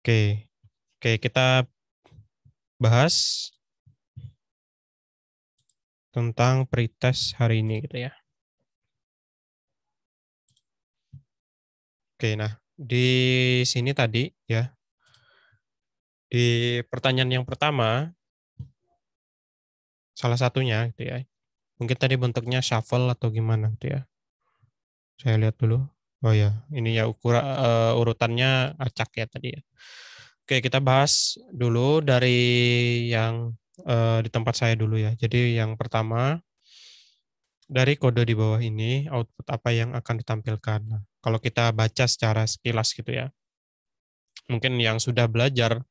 Oke, oke kita bahas tentang pretest hari ini gitu ya. Oke, nah di sini tadi ya, di pertanyaan yang pertama, salah satunya gitu ya, mungkin tadi bentuknya shuffle atau gimana gitu ya. Saya lihat dulu. Oh ya, ini ya urutannya acak ya tadi ya. Oke, kita bahas dulu dari yang di tempat saya dulu ya. Jadi yang pertama, dari kode di bawah ini, output apa yang akan ditampilkan. Nah, kalau kita baca secara sekilas gitu ya, mungkin yang sudah belajar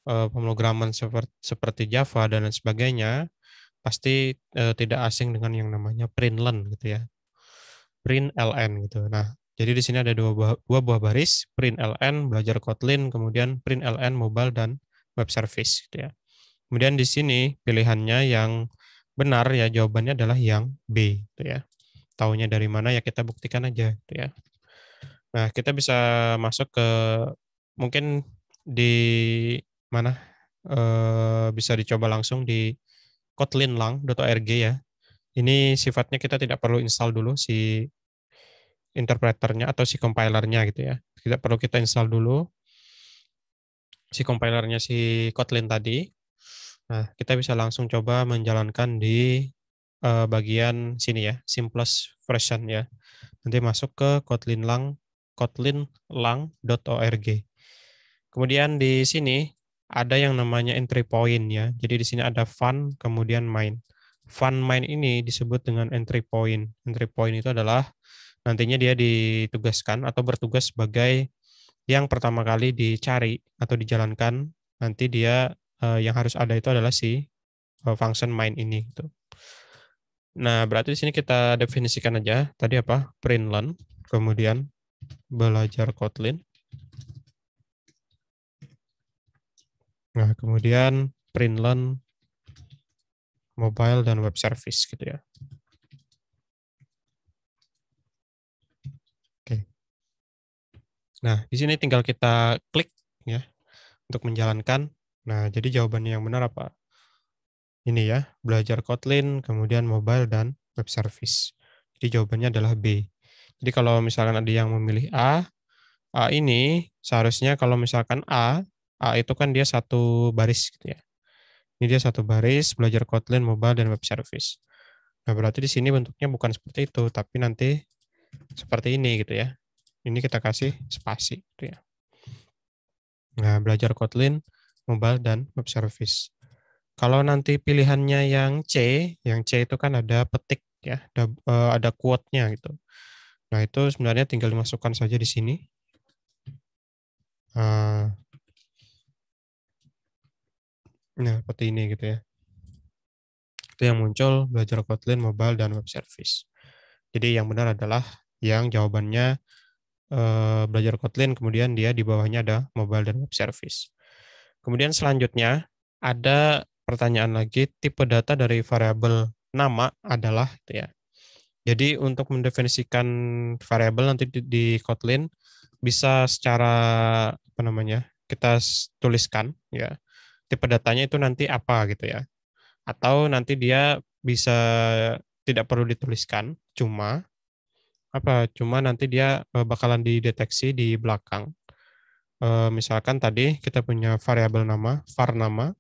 pemrograman seperti Java dan lain sebagainya, pasti tidak asing dengan yang namanya println gitu ya. Println gitu. Nah, jadi di sini ada dua buah baris, println belajar Kotlin, kemudian println mobile dan web service gitu ya. Kemudian di sini pilihannya yang benar ya, jawabannya adalah yang B gitu ya. Taunya dari mana ya kita buktikan aja gitu ya. Nah, kita bisa masuk ke mungkin di mana bisa dicoba langsung di kotlinlang.org ya. Ini sifatnya kita tidak perlu install dulu si interpreternya atau si compilernya gitu ya. Tidak perlu kita install dulu si compilernya si Kotlin tadi. Nah, kita bisa langsung coba menjalankan di bagian sini ya, simplest version ya. Nanti masuk ke kotlinlang.org. Kemudian di sini ada yang namanya entry point ya. Jadi di sini ada fun, kemudian main. Fun main ini disebut dengan entry point. Entry point itu adalah nantinya dia ditugaskan atau bertugas sebagai yang pertama kali dicari atau dijalankan. Nanti dia yang harus ada itu adalah si function main ini gitu. Nah, berarti di sini kita definisikan aja tadi apa? Println, kemudian belajar Kotlin. Nah, kemudian println mobile dan web service gitu ya. Oke. Nah, di sini tinggal kita klik ya untuk menjalankan. Nah, jadi jawabannya yang benar apa? Ini ya, belajar Kotlin, kemudian mobile dan web service. Jadi jawabannya adalah B. Jadi kalau misalkan ada yang memilih A ini seharusnya kalau misalkan A itu kan dia satu baris gitu ya. Ini dia satu baris, belajar Kotlin, mobile, dan web service. Nah, berarti di sini bentuknya bukan seperti itu, tapi nanti seperti ini gitu ya. Ini kita kasih spasi gitu ya. Nah, belajar Kotlin, mobile, dan web service. Kalau nanti pilihannya yang C itu kan ada petik ya, ada quote-nya gitu. Nah, itu sebenarnya tinggal dimasukkan saja di sini. Nah, seperti ini gitu ya. Itu yang muncul belajar Kotlin, mobile, dan web service. Jadi yang benar adalah yang jawabannya belajar Kotlin, kemudian dia di bawahnya ada mobile dan web service. Kemudian selanjutnya ada pertanyaan lagi, tipe data dari variabel nama adalah gitu ya. Jadi untuk mendefinisikan variabel nanti di Kotlin bisa secara apa namanya kita tuliskan ya. Tipe datanya itu nanti apa gitu ya. Atau nanti dia bisa tidak perlu dituliskan, cuma nanti dia bakalan dideteksi di belakang. Misalkan tadi kita punya variabel nama, var nama,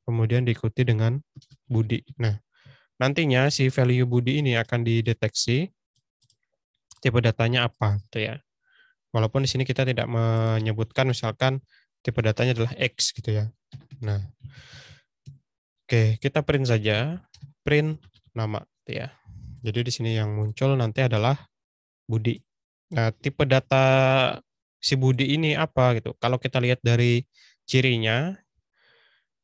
kemudian diikuti dengan Budi. Nah, nantinya si value Budi ini akan dideteksi tipe datanya apa gitu ya. Walaupun di sini kita tidak menyebutkan misalkan tipe datanya adalah X gitu ya. Nah, oke, kita print saja, print nama gitu ya. Jadi di sini yang muncul nanti adalah Budi. Nah, tipe data si Budi ini apa gitu. Kalau kita lihat dari cirinya,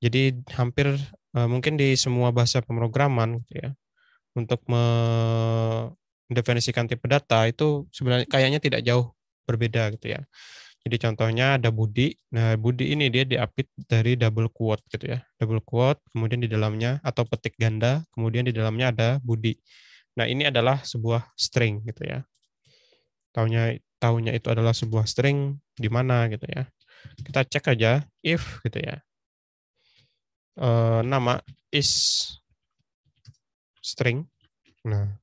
jadi hampir mungkin di semua bahasa pemrograman gitu ya, untuk mendefinisikan tipe data itu sebenarnya kayaknya tidak jauh berbeda gitu ya. Jadi contohnya ada Budi. Nah, Budi ini dia diapit dari double quote gitu ya. Double quote, kemudian di dalamnya atau petik ganda, kemudian di dalamnya ada Budi. Nah, ini adalah sebuah string gitu ya. Taunya itu adalah sebuah string di mana gitu ya. Kita cek aja if gitu ya. Nama is string. Nah,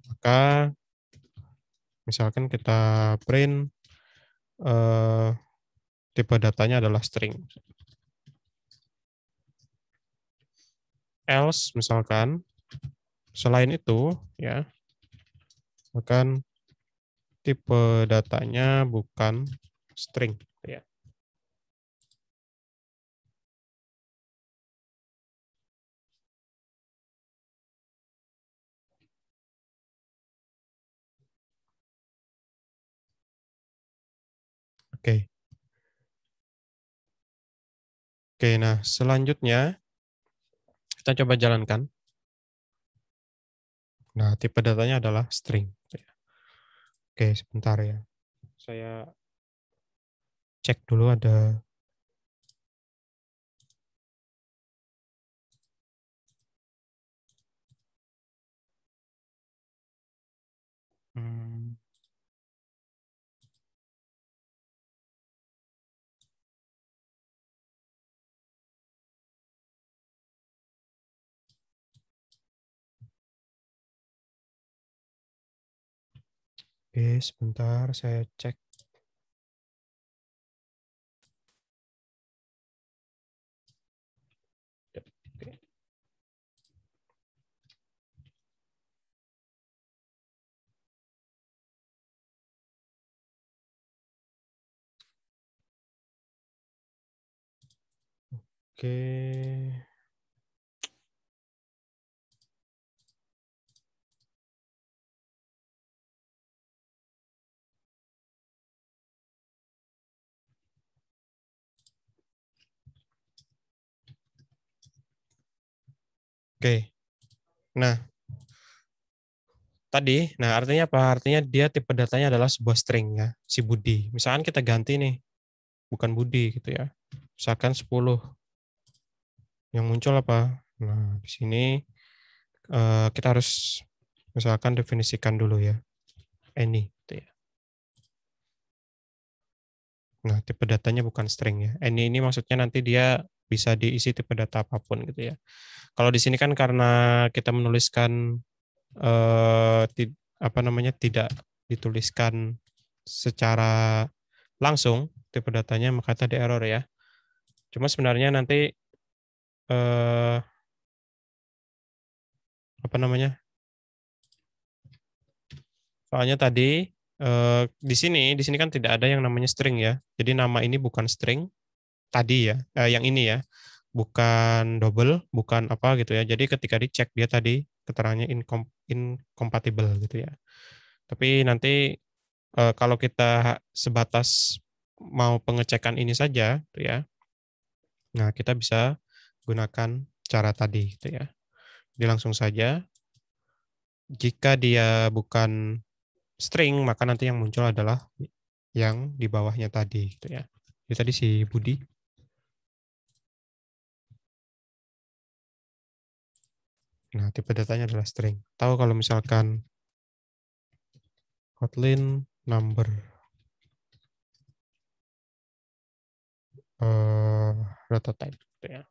maka misalkan kita print tipe datanya adalah string. Else misalkan selain itu ya, akan tipe datanya bukan string ya. Oke. Oke, nah selanjutnya kita coba jalankan. Nah, tipe datanya adalah string. Oke, sebentar ya. Saya cek dulu ada hmm, oke, sebentar saya cek. Oke. Oke. Oke. Nah, artinya apa? Artinya dia tipe datanya adalah sebuah string ya, si Budi. Misalkan kita ganti nih, bukan Budi gitu ya. Misalkan 10. Yang muncul apa? Nah, di sini kita harus misalkan definisikan dulu ya. Any gitu ya. Nah, tipe datanya bukan string ya. Any ini maksudnya nanti dia bisa diisi tipe data apapun gitu ya. Kalau di sini kan karena kita menuliskan apa namanya tidak dituliskan secara langsung tipe datanya, maka tadi error ya. Cuma sebenarnya nanti eh, apa namanya? Soalnya tadi di sini kan tidak ada yang namanya string ya. Jadi nama ini bukan string tadi ya. Yang ini ya, bukan double, bukan apa gitu ya. Jadi ketika dicek dia tadi keterangannya incompatible gitu ya. Tapi nanti kalau kita sebatas mau pengecekan ini saja, gitu ya. Nah, kita bisa gunakan cara tadi, gitu ya. Jadi langsung saja, jika dia bukan string, maka nanti yang muncul adalah yang di bawahnya tadi, gitu ya. Jadi tadi si Budi. Nah, tipe datanya adalah string. Tahu kalau misalkan Kotlin number eh, data type, gitu ya.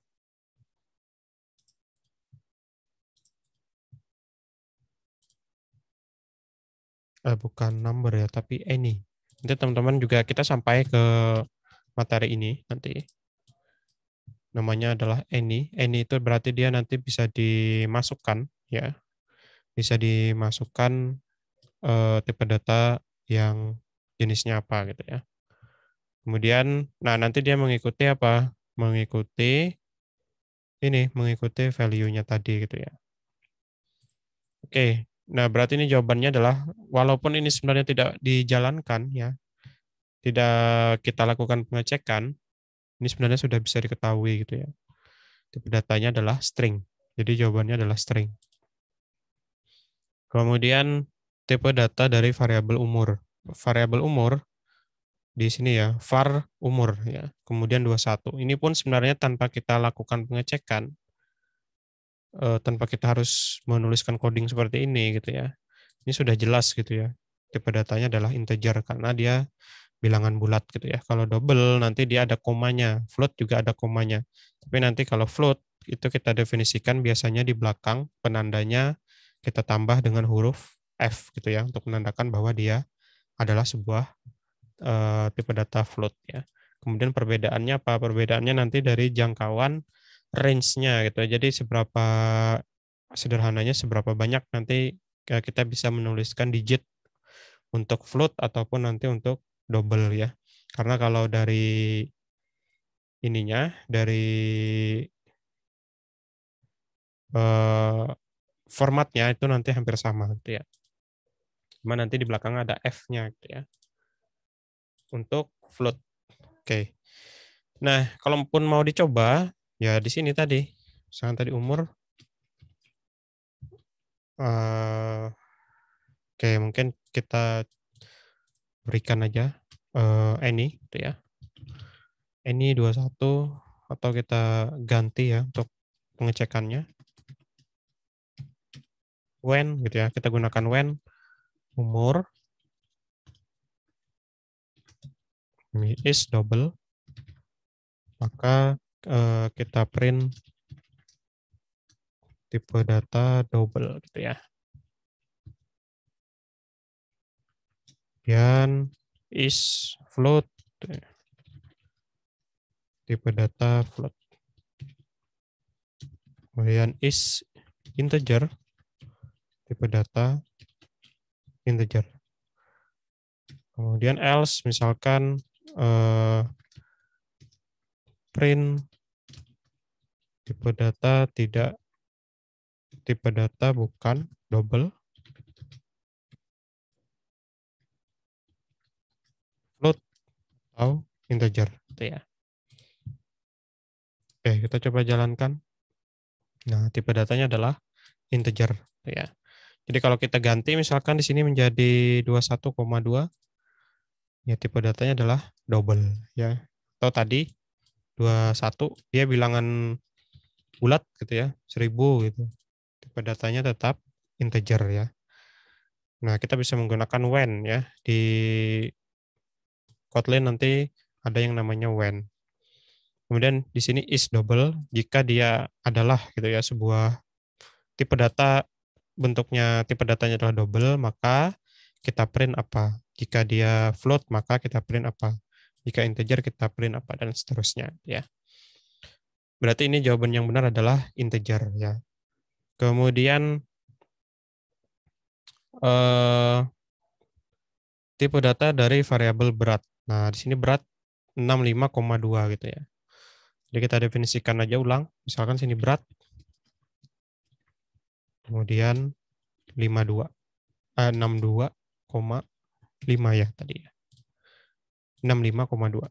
Bukan number ya, tapi any. Nanti teman-teman juga kita sampai ke materi ini nanti. Namanya adalah any. Any itu berarti dia nanti bisa dimasukkan ya, bisa dimasukkan tipe data yang jenisnya apa gitu ya. Kemudian, nah nanti dia mengikuti apa? Mengikuti mengikuti value-nya tadi gitu ya. Oke, nah berarti ini jawabannya adalah walaupun ini sebenarnya tidak dijalankan ya, tidak kita lakukan pengecekan, ini sebenarnya sudah bisa diketahui gitu ya. Tipe datanya adalah string. Jadi jawabannya adalah string. Kemudian tipe data dari variabel umur. Variabel umur di sini ya, var umur ya. Kemudian 21. Ini pun sebenarnya tanpa kita lakukan pengecekan, tanpa kita harus menuliskan coding seperti ini gitu ya. Ini sudah jelas gitu ya. Tipe datanya adalah integer karena dia bilangan bulat gitu ya. Kalau double nanti dia ada komanya, float juga ada komanya. Tapi nanti kalau float itu kita definisikan biasanya di belakang penandanya kita tambah dengan huruf F gitu ya untuk menandakan bahwa dia adalah sebuah tipe data float ya. Kemudian perbedaannya apa? Perbedaannya nanti dari jangkauan range-nya gitu ya. Jadi seberapa sederhananya seberapa banyak nanti kita bisa menuliskan digit untuk float ataupun nanti untuk double ya. Karena kalau dari ininya dari eh, formatnya itu nanti hampir sama gitu ya. Cuma nanti di belakang ada F-nya gitu ya. Untuk float. Oke. Nah, kalaupun mau dicoba, ya di sini tadi. Misalkan tadi umur. Oke, mungkin kita berikan aja any gitu ya. Any 21 atau kita ganti ya untuk pengecekannya. When gitu ya. Kita gunakan when umur is double, maka kita print tipe data double gitu ya. Dan is float, tipe data float. Kemudian is integer, tipe data integer. Kemudian else misalkan print tipe data tidak, tipe data bukan double, float atau integer gitu ya. Oke, kita coba jalankan. Nah, tipe datanya adalah integer gitu ya. Jadi kalau kita ganti misalkan di sini menjadi 21,2, ya tipe datanya adalah double ya. Atau tadi 21 dia bilangan bulat gitu ya, 1000 gitu. Tipe datanya tetap integer ya. Nah, kita bisa menggunakan when ya. Di Kotlin nanti ada yang namanya when. Kemudian di sini is double jika dia adalah gitu ya sebuah tipe data, bentuknya tipe datanya adalah double, maka kita print apa. Jika dia float maka kita print apa. Jika integer kita print apa dan seterusnya ya. Berarti ini jawaban yang benar adalah integer ya. Kemudian eh, tipe data dari variabel berat. Nah, di sini berat 65,2 gitu ya. Jadi kita definisikan aja ulang. Misalkan sini berat, kemudian 52, 62,5 ya tadi ya. 65,2.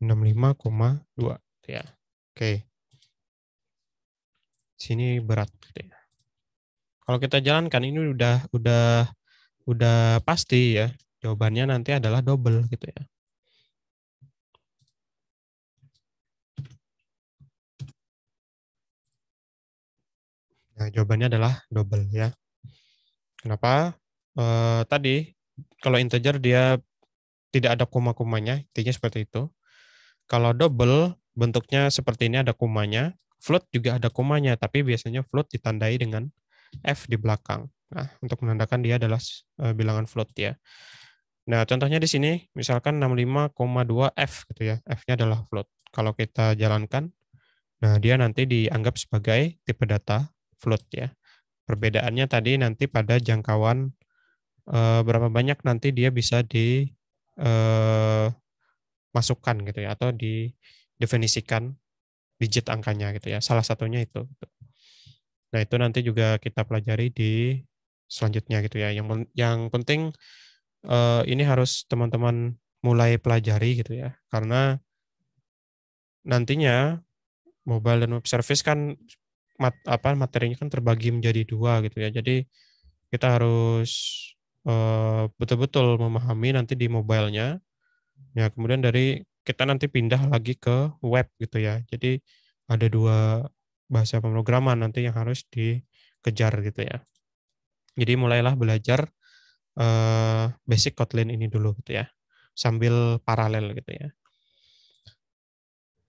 65,2 ya. Oke. Sini berat gitu ya. Kalau kita jalankan ini udah pasti ya. Jawabannya nanti adalah double gitu ya. Nah, jawabannya adalah double ya. Kenapa? Tadi kalau integer dia tidak ada koma-komanya, intinya seperti itu. Kalau double bentuknya seperti ini ada komanya, float juga ada komanya, tapi biasanya float ditandai dengan F di belakang. Nah, untuk menandakan dia adalah bilangan float ya. Nah, contohnya di sini misalkan 65,2 F gitu ya. F-nya adalah float. Kalau kita jalankan, nah dia nanti dianggap sebagai tipe data float ya. Perbedaannya tadi nanti pada jangkauan berapa banyak nanti dia bisa dimasukkan gitu ya atau didefinisikan digit angkanya gitu ya. Salah satunya itu. Nah, itu nanti juga kita pelajari di selanjutnya gitu ya. Yang penting ini harus teman-teman mulai pelajari gitu ya. Karena nantinya mobile dan web service kan materinya kan terbagi menjadi dua gitu ya. Jadi kita harus betul-betul memahami nanti di mobile-nya. Ya, kemudian dari kita nanti pindah lagi ke web gitu ya. Jadi ada dua bahasa pemrograman nanti yang harus dikejar gitu ya. Jadi mulailah belajar basic Kotlin ini dulu gitu ya, sambil paralel gitu ya.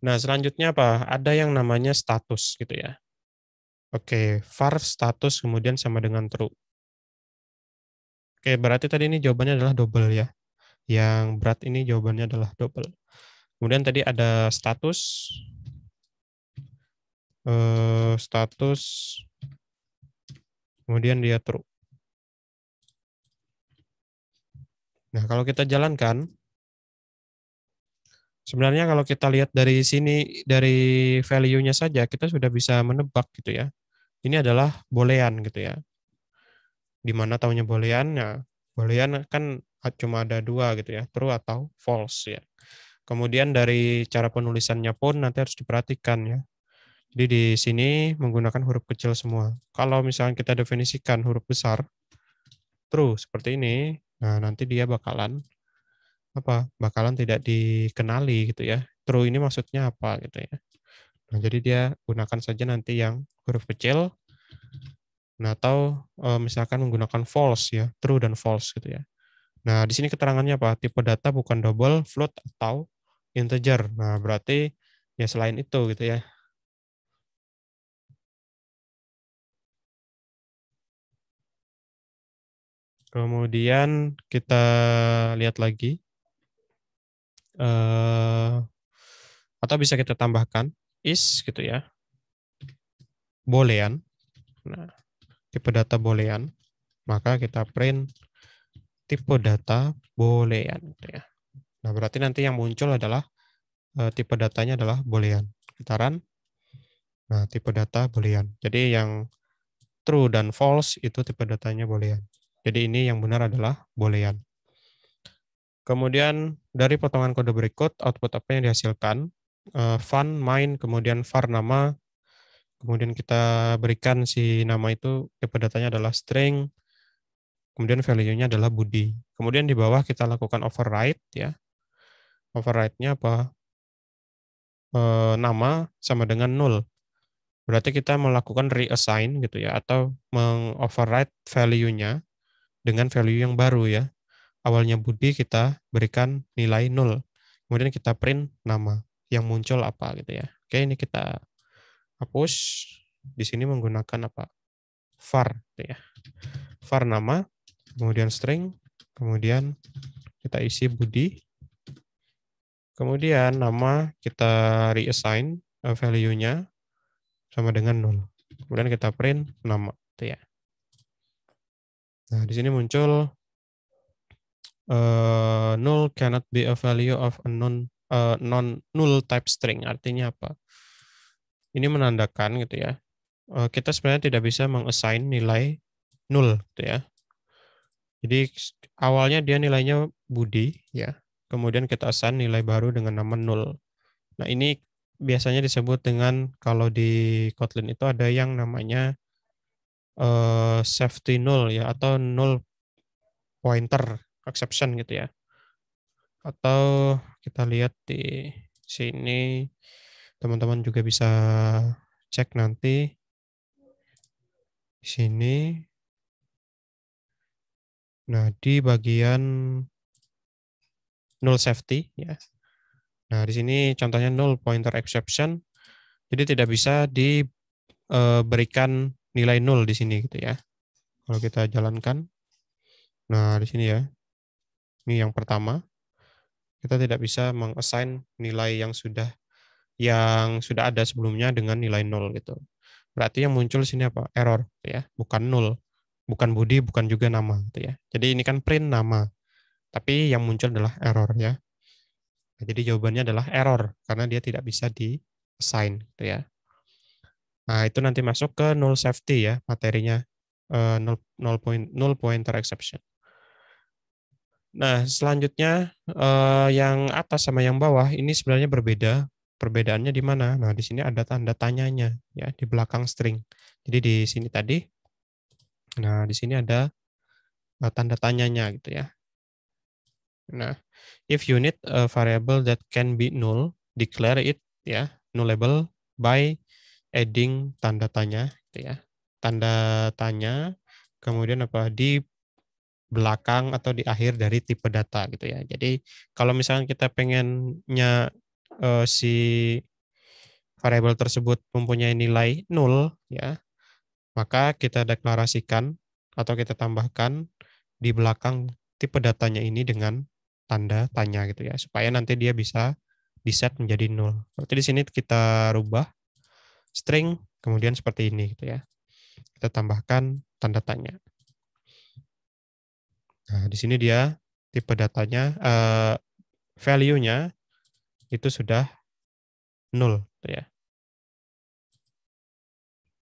Nah, selanjutnya apa? Ada yang namanya status gitu ya. Oke, var status kemudian sama dengan true. Oke, berarti tadi ini jawabannya adalah double ya. Yang berat ini jawabannya adalah double. Kemudian tadi ada status, status, kemudian dia true. Nah, kalau kita jalankan, sebenarnya kalau kita lihat dari sini, dari value-nya saja, kita sudah bisa menebak gitu ya. Ini adalah boolean gitu ya. Di mana tahunya boolean? Nah, boolean kan cuma ada dua gitu ya, true atau false ya. Kemudian dari cara penulisannya pun nanti harus diperhatikan ya. Jadi di sini menggunakan huruf kecil semua. Kalau misalnya kita definisikan huruf besar, true seperti ini, nah nanti dia bakalan apa? Bakalan tidak dikenali gitu ya. True ini maksudnya apa gitu ya. Nah, jadi dia gunakan saja nanti yang huruf kecil. Nah, atau misalkan menggunakan false ya, true dan false gitu ya. Nah, di sini keterangannya apa? Tipe data bukan double, float atau integer. Nah, berarti ya selain itu gitu ya. Kemudian kita lihat lagi, atau bisa kita tambahkan is gitu ya, boolean. Nah, tipe data boolean, maka kita print tipe data boolean gitu ya. Nah, berarti nanti yang muncul adalah tipe datanya adalah boolean. Kita run. Nah, tipe data boolean. Jadi yang true dan false itu tipe datanya boolean. Jadi ini yang benar adalah boolean. Kemudian dari potongan kode berikut, output apa yang dihasilkan? Fun, main, kemudian var nama, kemudian kita berikan si nama itu, tipe datanya adalah string, kemudian value-nya adalah Budi. Kemudian di bawah kita lakukan override ya. Override-nya apa? Nama sama dengan null. Berarti kita melakukan reassign gitu ya, atau mengoverride value-nya dengan value yang baru ya. Awalnya Budi kita berikan nilai 0. Kemudian kita print nama. Yang muncul apa gitu ya. Oke, ini kita hapus. Di sini menggunakan apa? Var gitu ya. Var nama, kemudian string, kemudian kita isi Budi. Kemudian nama kita reassign value-nya sama dengan 0. Kemudian kita print nama gitu ya. Nah, di sini muncul null cannot be a value of a non null type string. Artinya apa? Ini menandakan gitu ya. Kita sebenarnya tidak bisa mengassign nilai null gitu ya. Jadi awalnya dia nilainya Budi ya. Kemudian kita assign nilai baru dengan nama null. Nah, ini biasanya disebut dengan kalau di Kotlin itu ada yang namanya safety null ya, atau null pointer exception gitu ya. Atau kita lihat di sini, teman-teman juga bisa cek nanti di sini. Nah, di bagian null safety ya. Nah, di sini contohnya null pointer exception. Jadi tidak bisa diberikan nilai null di sini gitu ya. Kalau kita jalankan. Nah, di sini ya. Ini yang pertama. Kita tidak bisa mengassign nilai yang sudah ada sebelumnya dengan nilai nol gitu. Berarti yang muncul di sini apa? Error ya, bukan null. Bukan Budi, bukan juga nama gitu ya. Jadi ini kan print nama. Tapi yang muncul adalah error ya. Nah, jadi jawabannya adalah error karena dia tidak bisa di-assign gitu ya. Nah, itu nanti masuk ke null safety ya materinya, null pointer exception. Nah, selanjutnya yang atas sama yang bawah ini sebenarnya berbeda. Perbedaannya di mana? Nah, di sini ada tanda tanyanya ya di belakang string. Jadi di sini tadi, nah di sini ada tanda tanyanya gitu ya. Nah, if you need a variable that can be null, declare it ya nullable by adding tanda tanya gitu ya. Tanda tanya, kemudian apa? belakang atau di akhir dari tipe data gitu ya. Jadi kalau misalnya kita pengennya si variabel tersebut mempunyai nilai 0 ya, maka kita deklarasikan atau kita tambahkan di belakang tipe datanya ini dengan tanda tanya gitu ya, supaya nanti dia bisa di-set menjadi 0. Berarti di sini kita rubah string kemudian seperti ini gitu ya. Kita tambahkan tanda tanya. Nah, di sini dia tipe datanya value-nya itu sudah 0 gitu ya.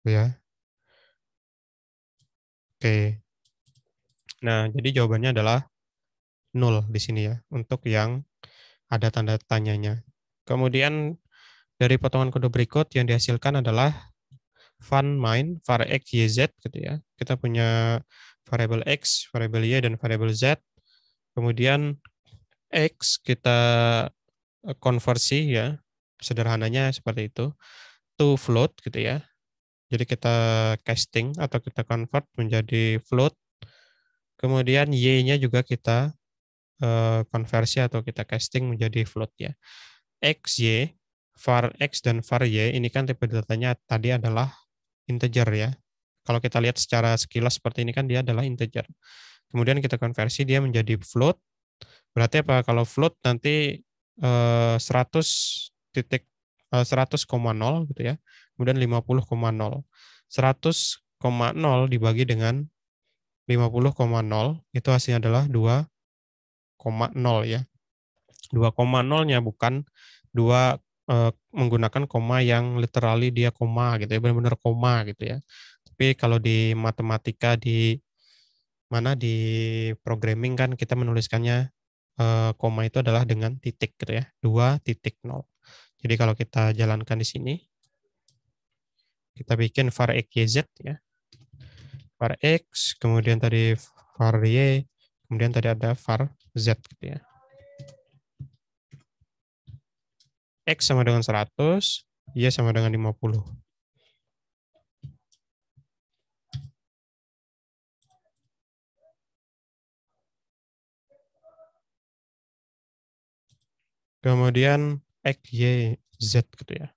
Ya. Oke. Nah, jadi jawabannya adalah 0 di sini ya untuk yang ada tanda tanyanya. Kemudian dari potongan kode berikut yang dihasilkan adalah fun main var x y z gitu ya. Kita punya variabel x, variabel y dan variabel z. Kemudian x kita konversi ya. Sederhananya seperti itu to float gitu ya. Jadi kita casting atau kita convert menjadi float. Kemudian y-nya juga kita konversi atau kita casting menjadi float ya. X, Y, var X dan var Y ini kan tipe datanya tadi adalah integer ya. Kalau kita lihat secara sekilas seperti ini kan dia adalah integer. Kemudian kita konversi dia menjadi float. Berarti apa? Kalau float nanti 100 titik 100,0 gitu ya. Kemudian 50,0. 100,0 dibagi dengan 50,0 itu hasilnya adalah 2,0 ya. 2,0-nya bukan 2 menggunakan koma yang literally dia koma gitu ya, benar-benar koma gitu ya. Tapi kalau di matematika di mana di programming kan kita menuliskannya koma itu adalah dengan titik gitu ya, 2,0. Jadi kalau kita jalankan di sini, kita bikin var x y z ya, var x, kemudian tadi var y, kemudian tadi ada var z gitu ya. X sama dengan 100, Y sama dengan 50. Kemudian X, Y, Z gitu ya.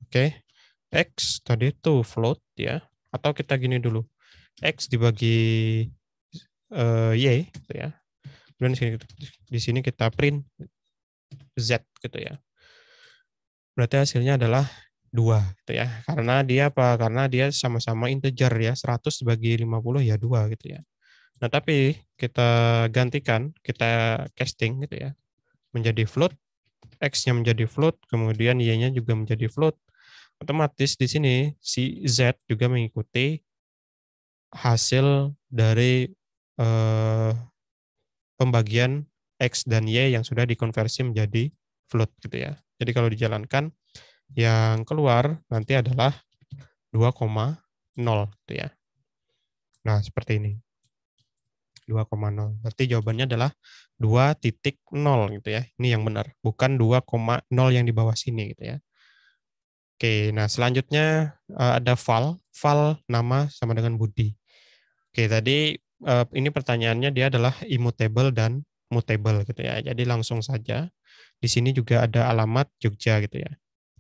Oke. X tadi itu float ya. Atau kita gini dulu. X dibagi Y gitu ya. Kemudian di sini kita print Z gitu ya. Berarti hasilnya adalah 2 gitu ya. Karena dia apa? Karena dia sama-sama integer ya. 100 bagi 50 ya 2 gitu ya. Nah, tapi kita gantikan, kita casting gitu ya. Menjadi float, X-nya menjadi float, kemudian Y-nya juga menjadi float. Otomatis di sini si Z juga mengikuti hasil dari eh, pembagian X dan Y yang sudah dikonversi menjadi float gitu ya. Jadi kalau dijalankan, yang keluar nanti adalah 2,0 gitu ya. Nah, seperti ini. 2,0. Berarti jawabannya adalah 2,0 gitu ya. Ini yang benar, bukan 2,0 yang di bawah sini gitu ya. Oke, nah selanjutnya ada val. Val nama sama dengan Budi. Oke, tadi ini pertanyaannya dia adalah immutable dan mutable gitu ya. Jadi langsung saja. Di sini juga ada alamat Jogja gitu ya.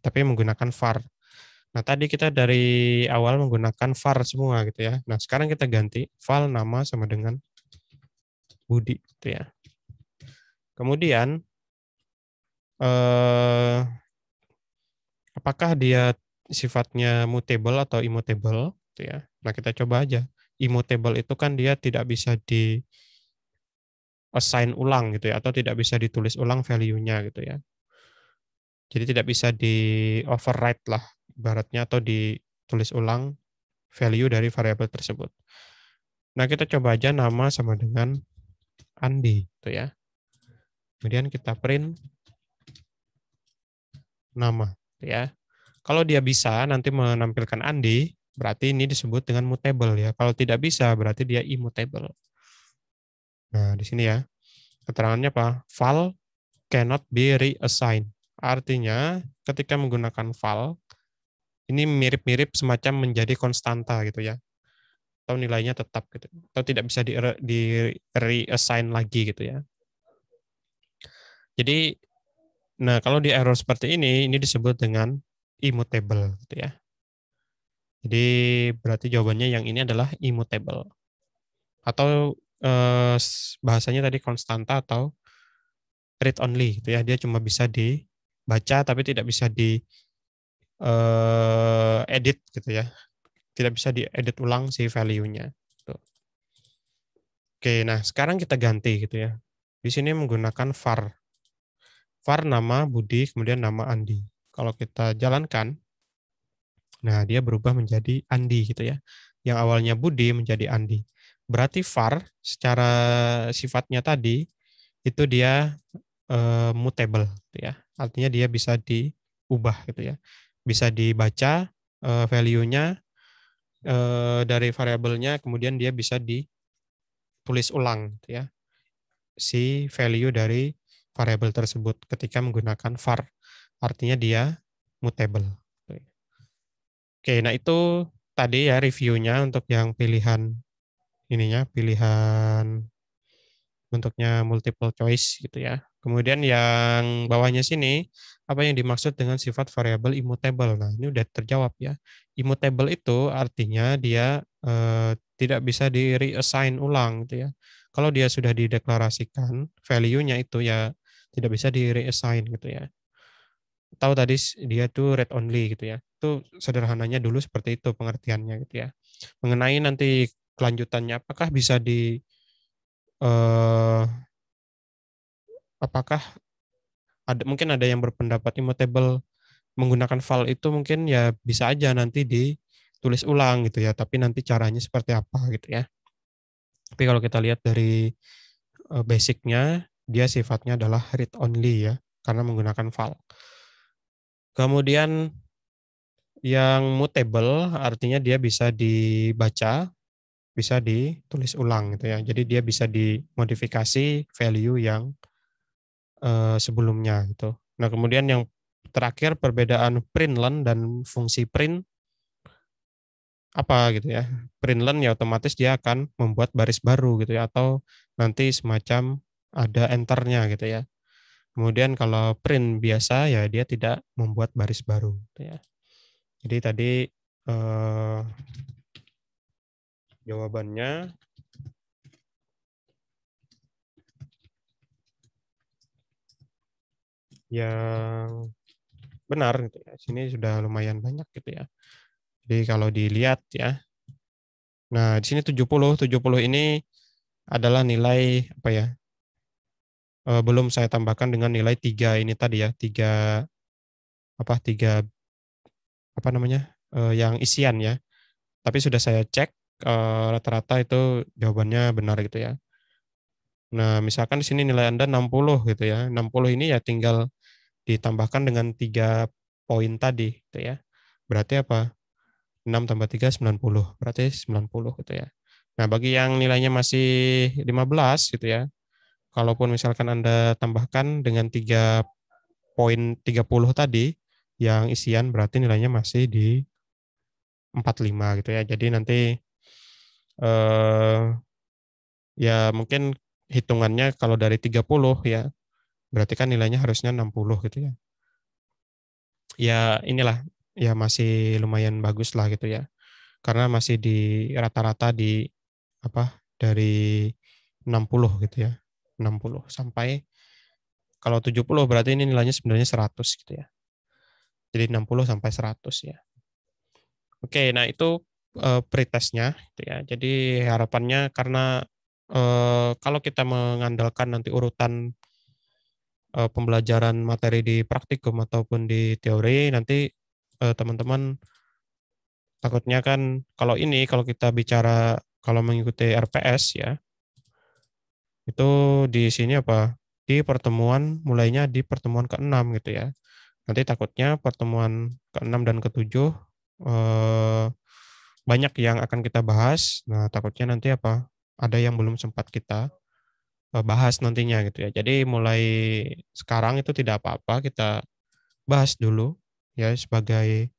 Tapi menggunakan var. Nah, tadi kita dari awal menggunakan var semua gitu ya. Nah, sekarang kita ganti val nama sama dengan Budi gitu ya. Kemudian eh, apakah dia sifatnya mutable atau immutable gitu ya. Nah, kita coba aja. Immutable itu kan dia tidak bisa di assign ulang gitu ya, atau tidak bisa ditulis ulang value-nya gitu ya. Jadi tidak bisa di override lah ibaratnya, atau ditulis ulang value dari variabel tersebut. Nah, kita coba aja nama sama dengan Andi gitu ya. Kemudian kita print nama gitu ya. Kalau dia bisa nanti menampilkan Andi, berarti ini disebut dengan mutable ya. Kalau tidak bisa, berarti dia immutable. Nah, di sini ya. Keterangannya apa? Val cannot be reassigned. Artinya, ketika menggunakan val, ini mirip-mirip semacam menjadi konstanta gitu ya, atau nilainya tetap gitu, atau tidak bisa di reassign lagi gitu ya. Jadi, nah kalau di error seperti ini disebut dengan immutable gitu ya. Jadi berarti jawabannya yang ini adalah immutable. Atau bahasanya tadi konstanta atau read only gitu ya. Dia cuma bisa dibaca tapi tidak bisa di edit gitu ya. Tidak bisa diedit ulang si value-nya. Tuh. Oke, nah sekarang kita ganti gitu ya. Di sini menggunakan var. Var nama Budi, kemudian nama Andi. Kalau kita jalankan, nah dia berubah menjadi Andi gitu ya. Yang awalnya Budi menjadi Andi. Berarti var secara sifatnya tadi itu dia mutable gitu ya. Artinya dia bisa diubah gitu ya. Bisa dibaca value-nya dari variabelnya, kemudian dia bisa ditulis ulang gitu ya. Si value dari variabel tersebut ketika menggunakan var. Artinya dia mutable. Oke, nah itu tadi ya reviewnya untuk yang pilihan ininya, pilihan bentuknya multiple choice gitu ya. Kemudian yang bawahnya sini, apa yang dimaksud dengan sifat variabel immutable? Nah, ini udah terjawab ya. Immutable itu artinya dia tidak bisa di reassign ulang gitu ya. Kalau dia sudah dideklarasikan, value-nya itu ya tidak bisa di reassign gitu ya. Tahu tadi dia tuh read only gitu ya. Itu sederhananya dulu seperti itu pengertiannya gitu ya. Mengenai nanti kelanjutannya, apakah bisa eh, apakah mungkin ada yang berpendapat immutable menggunakan val itu mungkin ya bisa aja nanti ditulis ulang gitu ya, tapi nanti caranya seperti apa gitu ya. Tapi kalau kita lihat dari basicnya, dia sifatnya adalah read only ya, karena menggunakan val. Kemudian yang mutable artinya dia bisa dibaca, bisa ditulis ulang gitu ya. Jadi dia bisa dimodifikasi value yang sebelumnya gitu. Nah, kemudian yang terakhir perbedaan println dan fungsi print apa gitu ya. Println ya otomatis dia akan membuat baris baru gitu ya, atau nanti semacam ada enternya gitu ya. Kemudian kalau print biasa ya dia tidak membuat baris baru gitu ya. Jadi tadi eh, jawabannya yang benar gitu ya. Sini sudah lumayan banyak gitu ya. Jadi kalau dilihat ya. Nah, di sini 70 ini adalah nilai apa ya? Belum saya tambahkan dengan nilai 3 ini tadi ya, 3 apa 3 apa namanya? Yang isian ya. Tapi sudah saya cek rata-rata itu jawabannya benar gitu ya. Nah, misalkan di sini nilai Anda 60 gitu ya. 60 ini ya tinggal ditambahkan dengan 3 poin tadi gitu ya. Berarti apa? 6 tambah 3 90. Berarti 90 gitu ya. Nah, bagi yang nilainya masih 15 gitu ya. Kalaupun misalkan Anda tambahkan dengan 3 poin 30 tadi yang isian berarti nilainya masih di 45 gitu ya. Jadi nanti eh ya mungkin hitungannya kalau dari 30 ya berarti kan nilainya harusnya 60 gitu ya. Ya inilah ya masih lumayan bagus lah gitu ya. Karena masih di rata-rata di apa dari 60 gitu ya. 60 sampai kalau 70 berarti ini nilainya sebenarnya 100 gitu ya. Jadi 60 sampai 100 ya. Oke, nah itu pretestnya gitu ya. Jadi harapannya karena kalau kita mengandalkan nanti urutan pembelajaran materi di praktikum ataupun di teori nanti teman-teman takutnya kan kalau kita bicara kalau mengikuti RPS ya itu di sini apa di pertemuan mulainya di pertemuan ke-6 gitu ya. Nanti takutnya pertemuan ke-6 dan ke-7 eh, banyak yang akan kita bahas. Nah, takutnya nanti apa ada yang belum sempat kita bahas nantinya gitu ya. Jadi mulai sekarang itu tidak apa-apa kita bahas dulu ya sebagai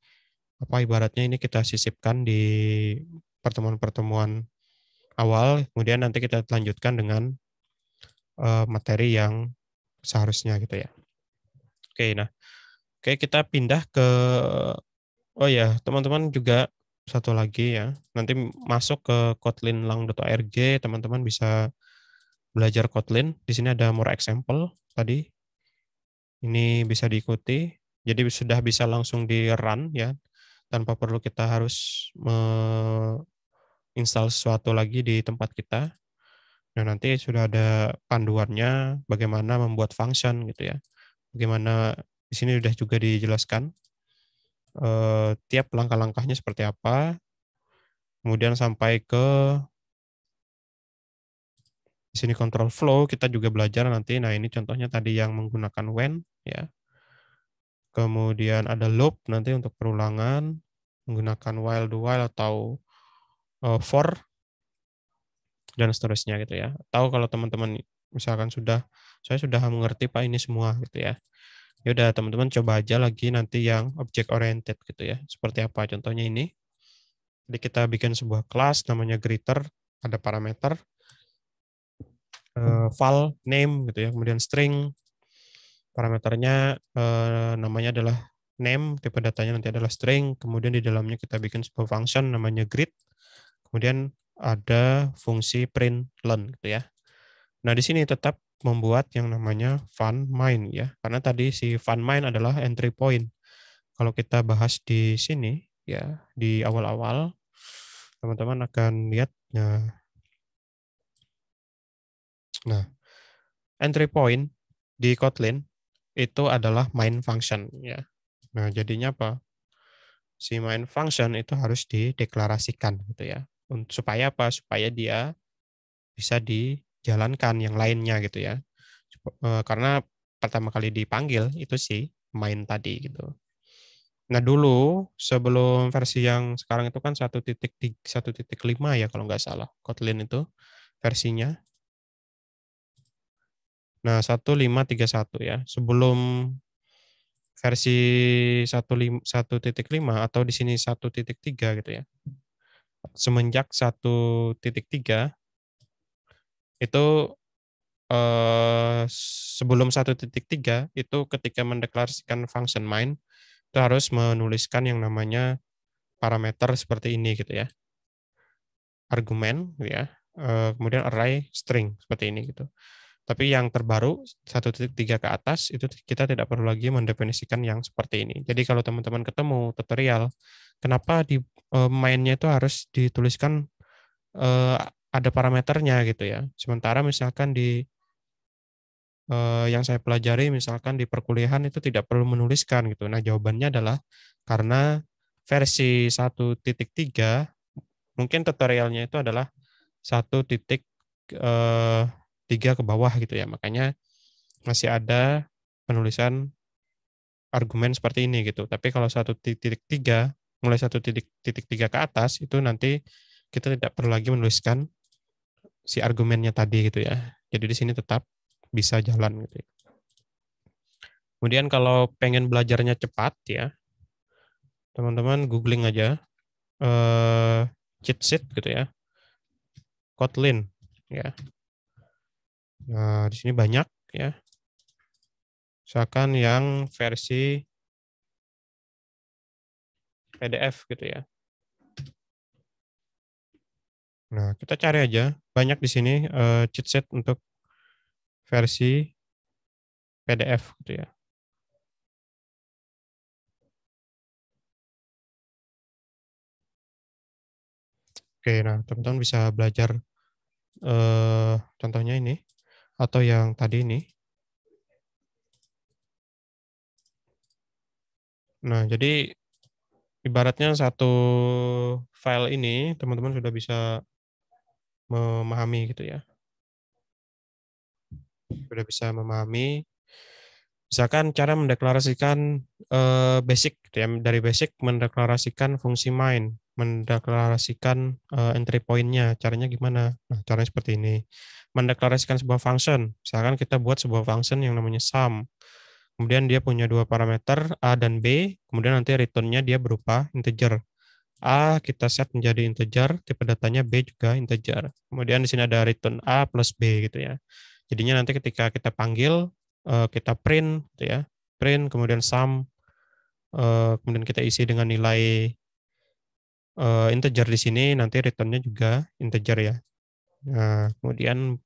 apa ibaratnya ini kita sisipkan di pertemuan-pertemuan awal, kemudian nanti kita lanjutkan dengan materi yang seharusnya gitu ya. Oke, nah, oke kita pindah ke, oh ya, teman-teman juga satu lagi ya, nanti masuk ke kotlinlang.org, teman-teman bisa belajar Kotlin. Di sini ada more example tadi, ini bisa diikuti. Jadi sudah bisa langsung di run ya, tanpa perlu kita harus install sesuatu lagi di tempat kita. Nah, nanti sudah ada panduannya bagaimana membuat function gitu ya. Bagaimana di sini sudah juga dijelaskan tiap langkah-langkahnya seperti apa. Kemudian sampai ke di sini control flow kita juga belajar nanti. Nah, ini contohnya tadi yang menggunakan when ya. Kemudian ada loop nanti untuk perulangan menggunakan while, do while atau for dan seterusnya gitu ya. Tahu kalau teman-teman misalkan saya sudah mengerti Pak ini semua gitu ya. Ya udah teman-teman coba aja lagi nanti yang object oriented gitu ya. Seperti apa contohnya ini. Jadi kita bikin sebuah kelas namanya greeter, ada parameter file name gitu ya, kemudian string parameternya namanya adalah name, tipe datanya nanti adalah string, kemudian di dalamnya kita bikin sebuah function namanya greet, kemudian ada fungsi print learn gitu ya. Nah, di sini tetap membuat yang namanya fun main ya, karena tadi si fun main adalah entry point. Kalau kita bahas di sini ya di awal-awal, teman-teman akan lihat nah entry point di Kotlin itu adalah main function ya. Nah, jadinya apa? Si main function itu harus dideklarasikan gitu ya. Supaya apa? Supaya dia bisa dijalankan yang lainnya gitu ya. Karena pertama kali dipanggil itu sih main tadi gitu. Nah, dulu sebelum versi yang sekarang itu kan 1.5 ya kalau nggak salah Kotlin itu versinya. Nah, 1.5.31 ya. Sebelum versi 1.5 atau di sini 1.3 gitu ya. Semenjak 1.3 itu sebelum 1.3 itu ketika mendeklarasikan function main itu harus menuliskan yang namanya parameter seperti ini gitu ya. Argumen gitu ya. Kemudian array string seperti ini gitu. Tapi yang terbaru 1.3 ke atas itu kita tidak perlu lagi mendefinisikan yang seperti ini. Jadi kalau teman-teman ketemu tutorial, kenapa di mainnya itu harus dituliskan ada parameternya gitu ya. Sementara misalkan di yang saya pelajari misalkan di perkuliahan itu tidak perlu menuliskan gitu. Nah, jawabannya adalah karena versi 1.3 mungkin tutorialnya itu adalah 1.3 ke bawah gitu ya. Makanya masih ada penulisan argumen seperti ini gitu. Tapi kalau 1.3 mulai 1.3 ke atas itu nanti kita tidak perlu lagi menuliskan si argumennya tadi gitu ya. Jadi di sini tetap bisa jalan gitu ya. Kemudian kalau pengen belajarnya cepat ya, teman-teman googling aja cheat sheet gitu ya, Kotlin ya. Nah, di sini banyak ya. Misalkan yang versi PDF gitu ya. Nah, kita cari aja banyak di sini cheat sheet untuk versi PDF gitu ya. Oke, nah teman-teman bisa belajar contohnya ini atau yang tadi ini. Nah, jadi ibaratnya satu file ini teman-teman sudah bisa memahami gitu ya. Sudah bisa memahami misalkan cara mendeklarasikan basic gitu ya. Dari basic mendeklarasikan fungsi main, mendeklarasikan entry point-nya, caranya gimana? Nah, caranya seperti ini. Mendeklarasikan sebuah function, misalkan kita buat sebuah function yang namanya sum. Kemudian dia punya dua parameter A dan B, kemudian nanti return-nya dia berupa integer. A kita set menjadi integer, tipe datanya B juga integer. Kemudian di sini ada return A plus B gitu ya. Jadinya nanti ketika kita panggil, kita print gitu ya. Print, kemudian sum, kemudian kita isi dengan nilai integer di sini, nanti return-nya juga integer ya. Nah, kemudian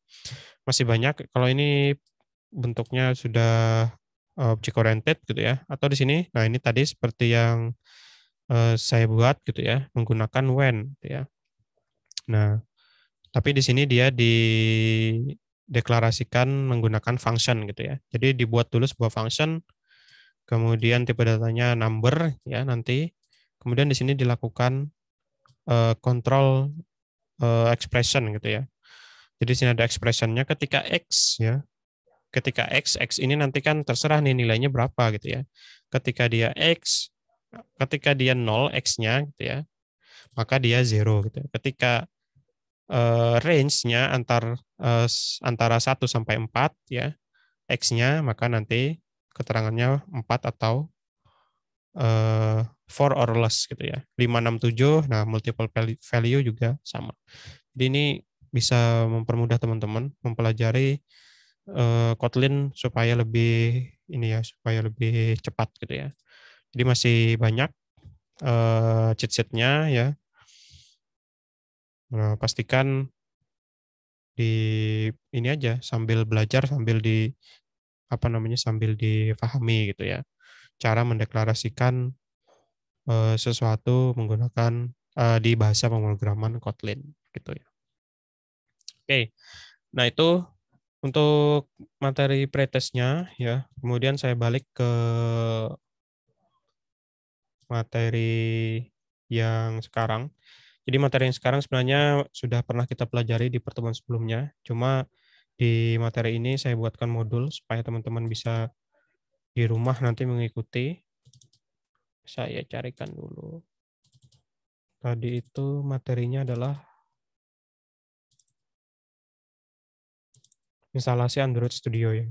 masih banyak, kalau ini bentuknya sudah object oriented gitu ya. Atau di sini, nah ini tadi seperti yang saya buat gitu ya, menggunakan when gitu ya. Nah, tapi di sini dia dideklarasikan menggunakan function gitu ya. Jadi dibuat dulu sebuah function, kemudian tipe datanya number ya nanti. Kemudian di sini dilakukan control expression gitu ya. Jadi di sini ada expressionnya ketika x ya. Ketika x ini nanti kan terserah nih nilainya berapa gitu ya. Ketika dia x, ketika dia 0 x-nya gitu ya, maka dia 0 gitu. Ketika range-nya antara 1 sampai 4 ya, X-nya, maka nanti keterangannya 4 atau 4 or less gitu ya. 5, 6, 7, nah multiple value juga sama. Jadi ini bisa mempermudah teman-teman mempelajari Kotlin supaya lebih ini ya, supaya lebih cepat gitu ya. Jadi masih banyak cheat sheet-nya ya. Nah, pastikan di ini aja sambil belajar sambil di apa namanya sambil difahami gitu ya cara mendeklarasikan sesuatu menggunakan di bahasa pemrograman Kotlin gitu ya. Oke, nah itu untuk materi pretestnya ya. Kemudian saya balik ke materi yang sekarang. Jadi materi yang sekarang sebenarnya sudah pernah kita pelajari di pertemuan sebelumnya. Cuma di materi ini saya buatkan modul supaya teman-teman bisa di rumah nanti mengikuti. Saya carikan dulu. Tadi itu materinya adalah instalasi Android Studio ya.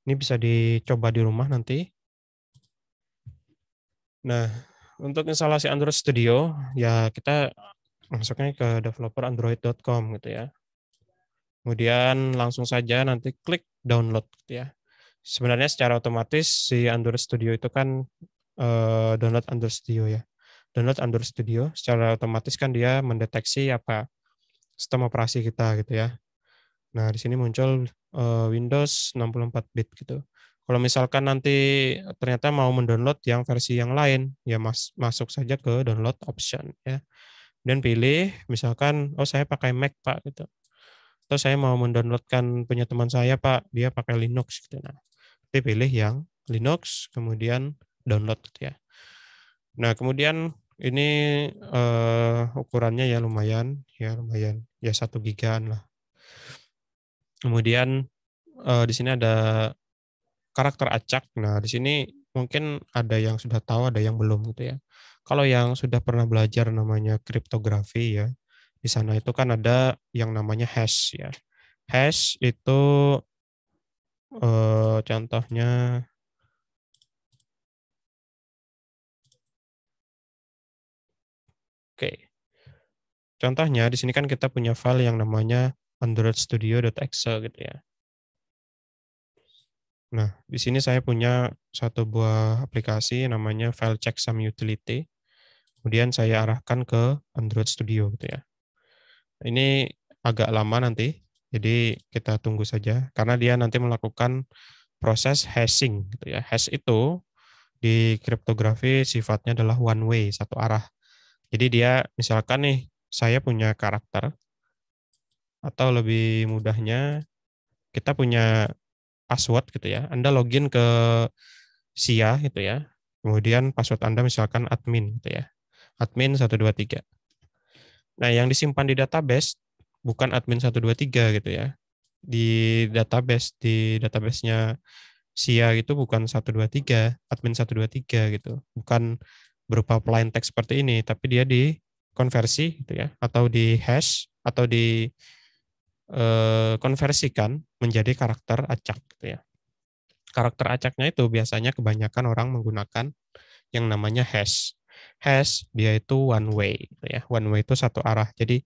Ini bisa dicoba di rumah nanti. Nah, untuk instalasi Android Studio, ya kita masuknya ke developerandroid.com gitu ya. Kemudian langsung saja nanti klik download gitu ya. Sebenarnya secara otomatis si Android Studio itu kan download Android Studio ya. Download Android Studio secara otomatis kan dia mendeteksi apa sistem operasi kita gitu ya. Nah, di sini muncul Windows 64 bit gitu. Kalau misalkan nanti ternyata mau mendownload yang versi yang lain, ya masuk saja ke download option ya. Dan pilih misalkan oh saya pakai Mac, Pak gitu. Atau saya mau mendownloadkan punya teman saya, Pak, dia pakai Linux gitu. Nah, nanti pilih yang Linux kemudian download gitu ya. Nah, kemudian ini ukurannya ya lumayan, ya 1 gigaan lah. Kemudian di sini ada karakter acak. Nah, di sini mungkin ada yang sudah tahu, ada yang belum gitu ya. Kalau yang sudah pernah belajar namanya kriptografi ya, di sana itu kan ada yang namanya hash ya. Hash itu contohnya, oke. Contohnya di sini kan kita punya file yang namanya androidstudio.exe gitu ya. Nah, di sini saya punya satu buah aplikasi namanya file checksum utility. Kemudian saya arahkan ke Android Studio gitu ya. Ini agak lama nanti, jadi kita tunggu saja karena dia nanti melakukan proses hashing gitu ya. Hash itu di kriptografi sifatnya adalah one way, satu arah. Jadi dia misalkan nih saya punya karakter atau lebih mudahnya kita punya password gitu ya. Anda login ke SIA gitu ya. Kemudian password Anda misalkan admin gitu ya. Admin 123. Nah, yang disimpan di database bukan admin 123 gitu ya. Di database-nya SIA itu bukan 123, admin 123 gitu. Bukan berupa plain text seperti ini, tapi dia dikonversi gitu ya, atau di hash atau di konversikan menjadi karakter acak gitu ya. Karakter acaknya itu biasanya kebanyakan orang menggunakan yang namanya hash. Hash dia itu one way gitu ya. One way itu satu arah. Jadi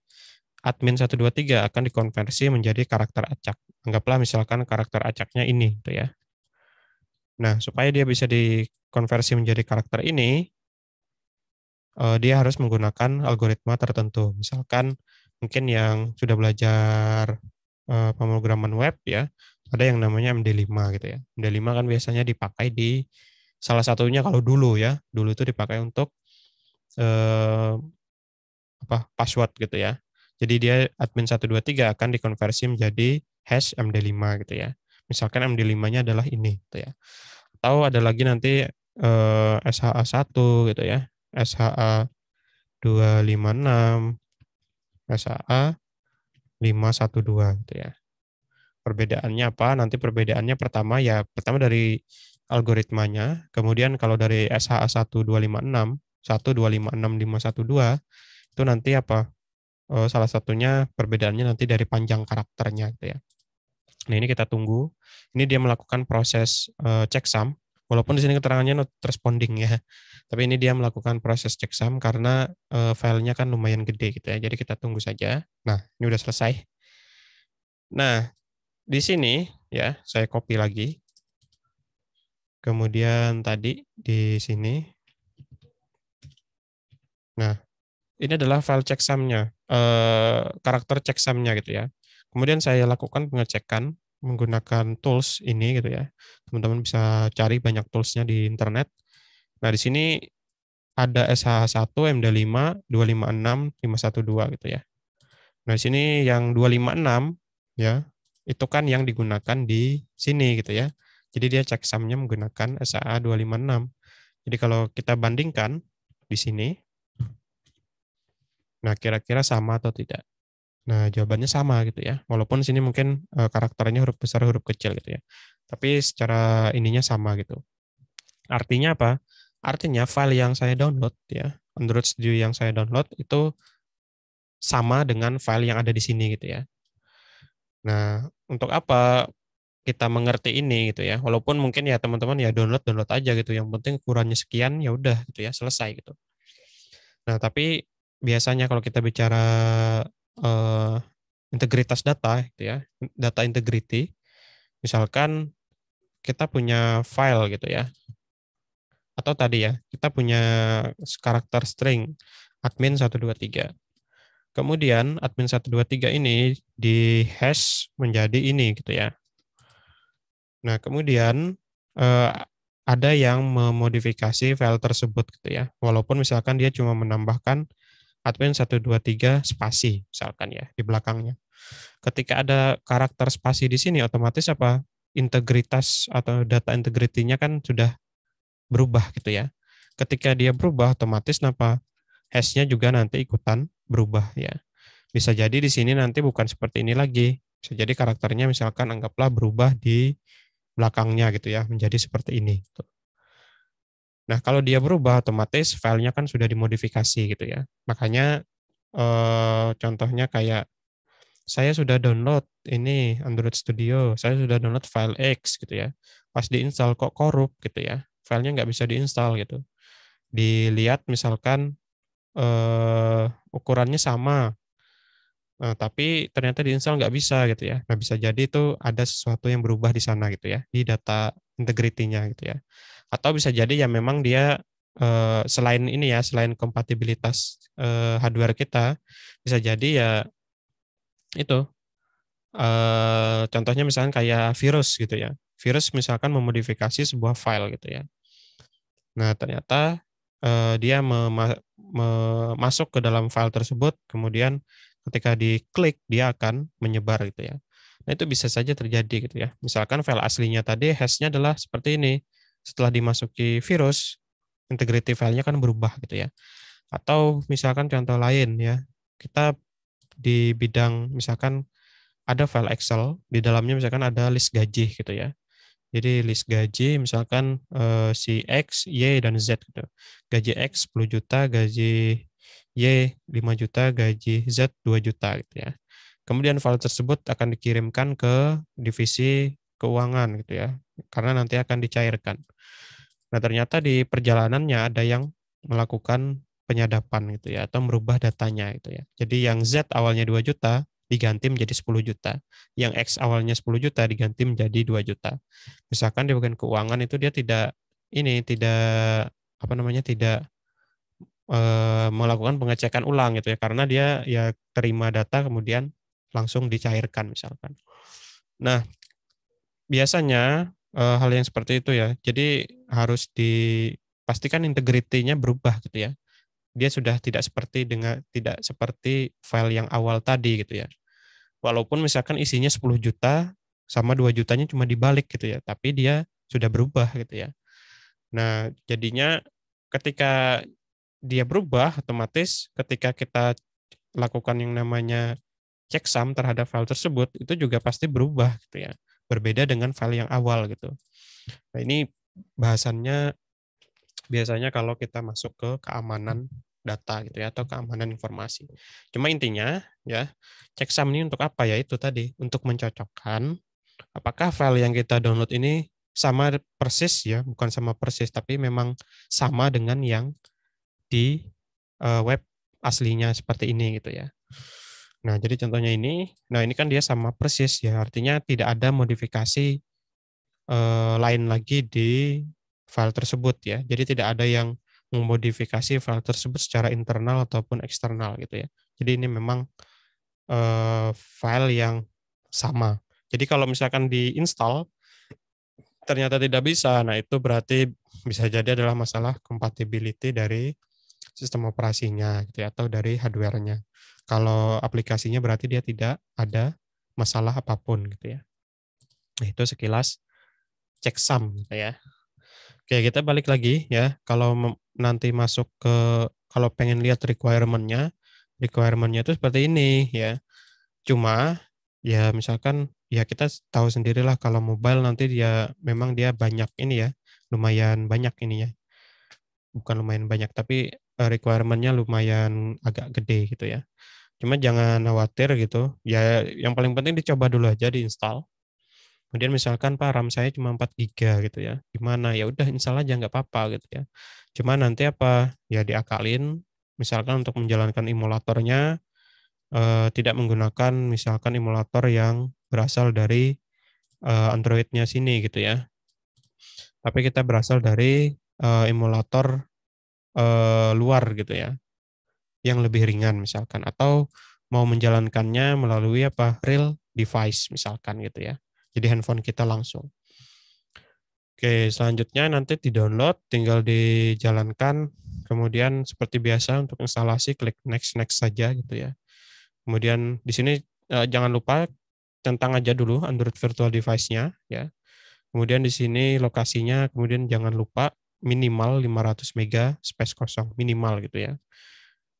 admin 123 akan dikonversi menjadi karakter acak. Anggaplah misalkan karakter acaknya ini gitu ya. Nah, supaya dia bisa dikonversi menjadi karakter ini, dia harus menggunakan algoritma tertentu. Misalkan mungkin yang sudah belajar pemrograman web ya, ada yang namanya MD5 gitu ya. MD5 kan biasanya dipakai di salah satunya kalau dulu ya, dulu itu dipakai untuk eh, password gitu ya. Jadi dia admin 123 akan dikonversi menjadi hash MD5 gitu ya. Misalkan MD5-nya adalah ini gitu ya. Atau ada lagi nanti SHA-1 gitu ya. SHA 256, SHA 512 gitu ya. Perbedaannya apa? Nanti perbedaannya pertama dari algoritmanya, kemudian kalau dari SHA 1256, 1256512 itu nanti apa? Salah satunya perbedaannya nanti dari panjang karakternya gitu ya. Nah, ini kita tunggu. Ini dia melakukan proses checksum, walaupun di sini keterangannya not responding ya. Tapi ini dia melakukan proses checksum karena filenya kan lumayan gede gitu ya. Jadi kita tunggu saja. Nah, ini udah selesai. Nah, di sini ya, saya copy lagi. Kemudian tadi di sini. Nah, ini adalah file checksumnya, karakter checksumnya gitu ya. Kemudian saya lakukan pengecekan menggunakan tools ini gitu ya. Teman-teman bisa cari banyak toolsnya di internet. Nah, di sini ada SH1, MD5, 256, 512 gitu ya. Nah, di sini yang 256 ya, itu kan yang digunakan di sini gitu ya. Jadi dia checksumnya menggunakan SHA 256. Jadi kalau kita bandingkan di sini, nah kira-kira sama atau tidak? Nah, jawabannya sama gitu ya. Walaupun sini mungkin karakternya huruf besar, huruf kecil gitu ya. Tapi secara ininya sama gitu. Artinya apa? Artinya file yang saya download ya, Android Studio yang saya download itu sama dengan file yang ada di sini gitu ya. Nah, untuk apa kita mengerti ini gitu ya? Walaupun mungkin ya teman-teman ya download aja gitu. Yang penting ukurannya sekian ya udah gitu ya, selesai gitu. Nah, tapi biasanya kalau kita bicara eh, integritas data gitu ya, data integrity, misalkan kita punya file gitu ya, atau tadi ya, kita punya karakter string admin 123. Kemudian admin 123 ini di hash menjadi ini gitu ya. Nah, kemudian eh, ada yang memodifikasi file tersebut gitu ya. Walaupun misalkan dia cuma menambahkan admin 123 spasi misalkan ya di belakangnya. Ketika ada karakter spasi di sini otomatis apa? Integritas atau data integrity-nya kan sudah berubah gitu ya. Ketika dia berubah otomatis apa? Hash-nya juga nanti ikutan berubah ya. Bisa jadi di sini nanti bukan seperti ini lagi. Bisa jadi karakternya misalkan anggaplah berubah di belakangnya gitu ya, menjadi seperti ini. Nah, kalau dia berubah otomatis filenya kan sudah dimodifikasi gitu ya. Makanya contohnya kayak saya sudah download ini Android Studio, saya sudah download file X gitu ya. Pas diinstal kok korup gitu ya. Filenya nggak bisa diinstal gitu. Dilihat misalkan ukurannya sama, tapi ternyata diinstal nggak bisa gitu ya. Nah, bisa jadi itu ada sesuatu yang berubah di sana gitu ya, di data integrity-nya gitu ya. Atau bisa jadi ya memang dia selain ini ya, selain kompatibilitas hardware kita, bisa jadi ya itu contohnya misalkan kayak virus gitu ya. Virus misalkan memodifikasi sebuah file gitu ya. Nah, ternyata dia masuk ke dalam file tersebut, kemudian ketika diklik dia akan menyebar gitu ya. Nah, itu bisa saja terjadi gitu ya. Misalkan file aslinya tadi hash-nya adalah seperti ini. Setelah dimasuki virus, integrity filenya kan berubah gitu ya. Atau misalkan contoh lain ya, kita di bidang misalkan ada file Excel, di dalamnya misalkan ada list gaji gitu ya. Jadi list gaji misalkan si X, Y, dan Z gitu. Gaji X 10 juta, gaji Y 5 juta, gaji Z 2 juta gitu ya. Kemudian file tersebut akan dikirimkan ke divisi keuangan gitu ya, karena nanti akan dicairkan. Nah, ternyata di perjalanannya ada yang melakukan penyadapan gitu ya, atau merubah datanya gitu ya. Jadi yang Z awalnya 2 juta diganti menjadi 10 juta. Yang X awalnya 10 juta diganti menjadi 2 juta. Misalkan di bagian keuangan itu dia tidak apa namanya, tidak melakukan pengecekan ulang gitu ya, karena dia ya terima data kemudian langsung dicairkan misalkan. Nah, biasanya hal yang seperti itu ya. Jadi harus dipastikan integritinya berubah gitu ya. Dia sudah tidak seperti file yang awal tadi gitu ya. Walaupun misalkan isinya 10 juta sama 2 jutanya cuma dibalik gitu ya, tapi dia sudah berubah gitu ya. Nah, jadinya ketika dia berubah, otomatis ketika kita lakukan yang namanya checksum terhadap file tersebut, itu juga pasti berubah gitu ya. Berbeda dengan file yang awal gitu. Nah, ini bahasannya biasanya kalau kita masuk ke keamanan data gitu ya, atau keamanan informasi. Cuma intinya ya, checksum ini untuk apa ya, itu tadi untuk mencocokkan apakah file yang kita download ini sama persis ya, bukan sama persis tapi memang sama dengan yang di web aslinya seperti ini gitu ya. Nah, jadi contohnya ini, nah ini kan dia sama persis ya, artinya tidak ada modifikasi lain lagi di file tersebut ya. Jadi tidak ada yang memodifikasi file tersebut secara internal ataupun eksternal gitu ya. Jadi ini memang file yang sama. Jadi kalau misalkan diinstal ternyata tidak bisa, nah itu berarti bisa jadi adalah masalah compatibility dari sistem operasinya gitu ya, atau dari hardware-nya. Kalau aplikasinya berarti dia tidak ada masalah apapun gitu ya. Nah, itu sekilas checksum gitu ya. Oke, kita balik lagi ya. Kalau nanti masuk ke, kalau pengen lihat requirement-nya itu seperti ini ya. Cuma ya misalkan ya kita tahu sendirilah kalau mobile nanti dia memang dia banyak ini ya, lumayan banyak ini ya. Bukan lumayan banyak, tapi requirement-nya lumayan agak gede gitu ya. Cuma jangan khawatir gitu. Ya yang paling penting dicoba dulu aja diinstal. Kemudian misalkan Pak RAM saya cuma 4 giga gitu ya. Gimana? Ya udah install aja nggak apa-apa gitu ya. Cuma nanti apa? Ya diakalin misalkan untuk menjalankan emulatornya tidak menggunakan misalkan emulator yang berasal dari Android-nya sini gitu ya. Tapi kita berasal dari emulator luar gitu ya, yang lebih ringan misalkan, atau mau menjalankannya melalui apa, real device misalkan gitu ya. Jadi handphone kita langsung. Oke, selanjutnya nanti di-download, tinggal dijalankan. Kemudian seperti biasa untuk instalasi klik next next saja gitu ya. Kemudian di sini jangan lupa centang aja dulu Android Virtual Device-nya ya. Kemudian di sini lokasinya, kemudian jangan lupa minimal 500 mega space kosong minimal gitu ya.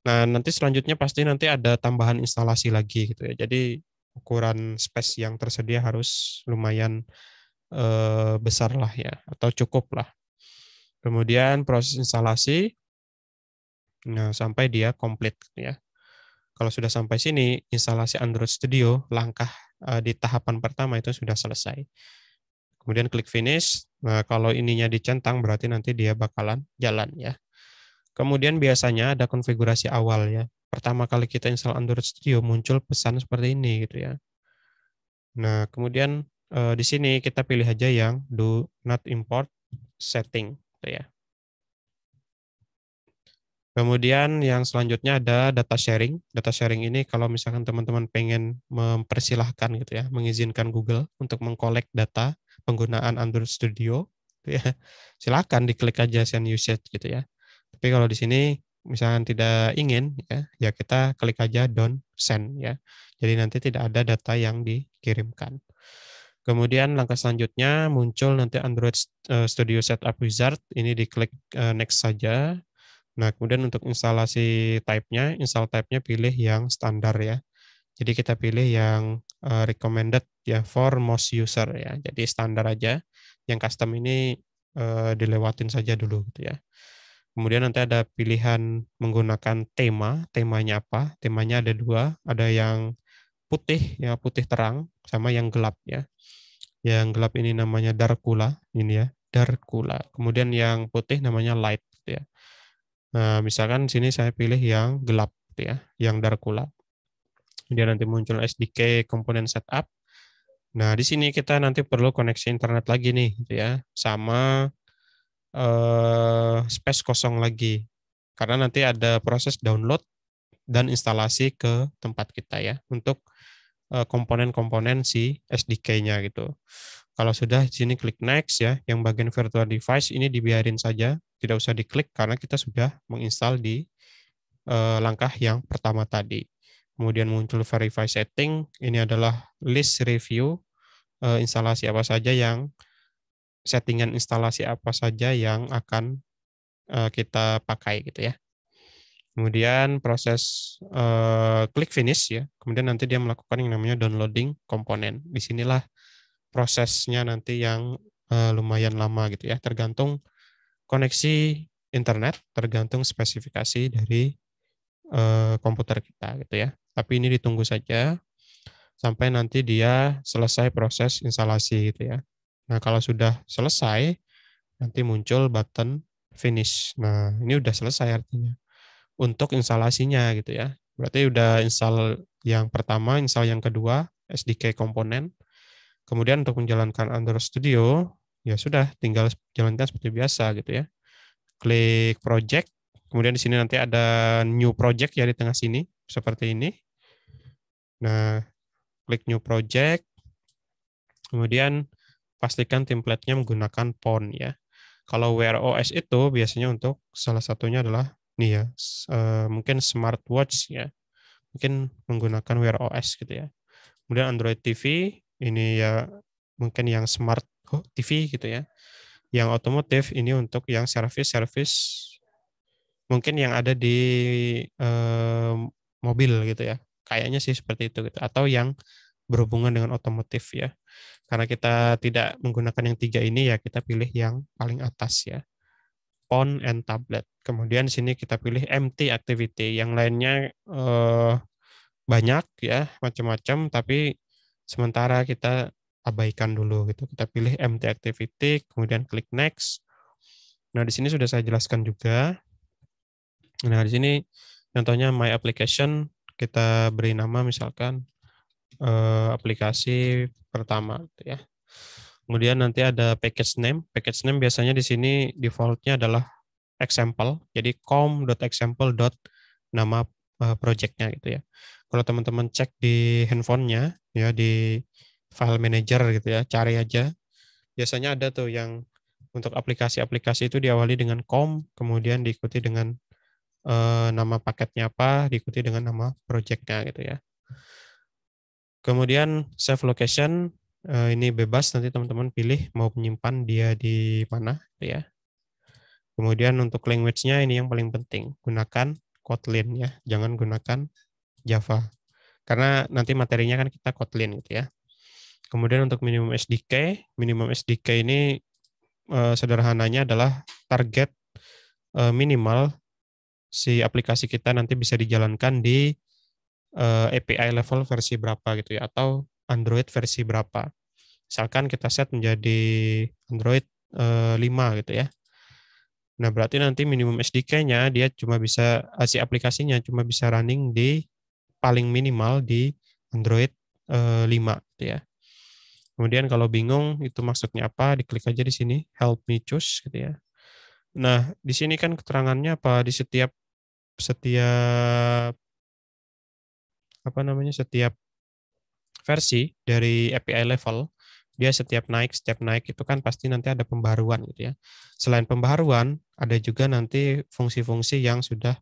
Nah, nanti selanjutnya pasti nanti ada tambahan instalasi lagi gitu ya. Jadi ukuran space yang tersedia harus lumayan besar lah ya, atau cukup lah. Kemudian proses instalasi, nah sampai dia komplit gitu ya. Kalau sudah sampai sini, instalasi Android Studio, langkah di tahapan pertama itu sudah selesai. Kemudian klik finish. Nah, kalau ininya dicentang berarti nanti dia bakalan jalan ya. Kemudian biasanya ada konfigurasi awal ya. Pertama kali kita install Android Studio muncul pesan seperti ini gitu ya. Nah, kemudian di sini kita pilih aja yang do not import setting gitu ya. Kemudian yang selanjutnya ada data sharing. Data sharing ini kalau misalkan teman-teman pengen mempersilahkan gitu ya, mengizinkan Google untuk mengkolek data penggunaan Android Studio, gitu ya, silakan diklik aja send usage gitu ya. Tapi kalau di sini misalkan tidak ingin ya kita klik aja don't send ya. Jadi nanti tidak ada data yang dikirimkan. Kemudian langkah selanjutnya muncul nanti Android Studio Setup Wizard, ini diklik next saja. Nah, kemudian untuk instalasi type-nya, install type-nya pilih yang standar ya. Jadi kita pilih yang recommended ya for most user ya. Jadi standar aja. Yang custom ini dilewatin saja dulu gitu ya. Kemudian nanti ada pilihan menggunakan tema. Temanya apa? Temanya ada dua. Ada yang putih, ya putih terang, sama yang gelap ya. Yang gelap ini namanya Darkula, ini ya, Darkula. Kemudian yang putih namanya Light, gitu ya. Nah, misalkan sini saya pilih yang gelap, gitu ya, yang Darkula. Dia nanti muncul SDK komponen setup. Nah, di sini kita nanti perlu koneksi internet lagi nih, gitu ya, sama space kosong lagi. Karena nanti ada proses download dan instalasi ke tempat kita ya untuk komponen-komponen si SDK-nya gitu. Kalau sudah di sini klik next ya, yang bagian virtual device ini dibiarin saja, tidak usah diklik karena kita sudah menginstal di langkah yang pertama tadi. Kemudian muncul verify setting, ini adalah list review instalasi apa saja yang settingan instalasi apa saja yang akan kita pakai gitu ya. Kemudian proses klik finish ya. Kemudian nanti dia melakukan yang namanya downloading komponen. Disinilah prosesnya nanti yang lumayan lama gitu ya. Tergantung koneksi internet, tergantung spesifikasi dari komputer kita gitu ya. Tapi ini ditunggu saja sampai nanti dia selesai proses instalasi gitu ya. Nah, kalau sudah selesai, nanti muncul button finish. Nah, ini udah selesai artinya untuk instalasinya gitu ya. Berarti udah install yang pertama, install yang kedua, SDK komponen. Kemudian untuk menjalankan Android Studio, ya sudah tinggal jalankan seperti biasa gitu ya. Klik project, kemudian di sini nanti ada new project ya di tengah sini, seperti ini. Nah, klik new project, kemudian pastikan template-nya menggunakan PON ya. Kalau Wear OS itu biasanya untuk salah satunya adalah nih ya, mungkin smartwatch ya, mungkin menggunakan Wear OS gitu ya. Kemudian Android TV ini ya mungkin yang smart TV gitu ya. Yang otomotif ini untuk yang service mungkin yang ada di mobil gitu ya. Kayaknya sih seperti itu gitu. Atau yang berhubungan dengan otomotif ya. Karena kita tidak menggunakan yang tiga ini ya kita pilih yang paling atas ya. Phone and tablet. Kemudian di sini kita pilih empty activity. Yang lainnya banyak ya macam-macam tapi sementara kita abaikan dulu gitu. Kita pilih empty activity, kemudian klik next. Nah, di sini sudah saya jelaskan juga. Nah, di sini contohnya my application kita beri nama misalkan aplikasi pertama gitu ya. Kemudian nanti ada package name. Package name biasanya di sini defaultnya adalah example. Jadi com.example. Nama projectnya gitu ya. Kalau teman-teman cek di handphonenya ya di file manager gitu ya, cari aja. Biasanya ada tuh yang untuk aplikasi-aplikasi itu diawali dengan com, kemudian diikuti dengan nama paketnya apa, diikuti dengan nama projectnya gitu ya. Kemudian save location ini bebas nanti teman-teman pilih mau menyimpan dia di mana gitu ya. Kemudian untuk language-nya ini yang paling penting, gunakan Kotlin ya, jangan gunakan Java. Karena nanti materinya kan kita Kotlin gitu ya. Kemudian untuk minimum SDK ini sederhananya adalah target minimal si aplikasi kita nanti bisa dijalankan di API level versi berapa gitu ya, atau Android versi berapa. Misalkan kita set menjadi Android 5 gitu ya. Nah, berarti nanti minimum SDK-nya dia cuma bisa, si aplikasinya cuma bisa running di paling minimal di Android 5 gitu ya. Kemudian kalau bingung itu maksudnya apa, diklik aja di sini help me choose gitu ya. Nah, di sini kan keterangannya apa di setiap setiap apa namanya setiap versi dari API level dia setiap naik itu kan pasti nanti ada pembaruan gitu ya. Selain pembaruan, ada juga nanti fungsi-fungsi yang sudah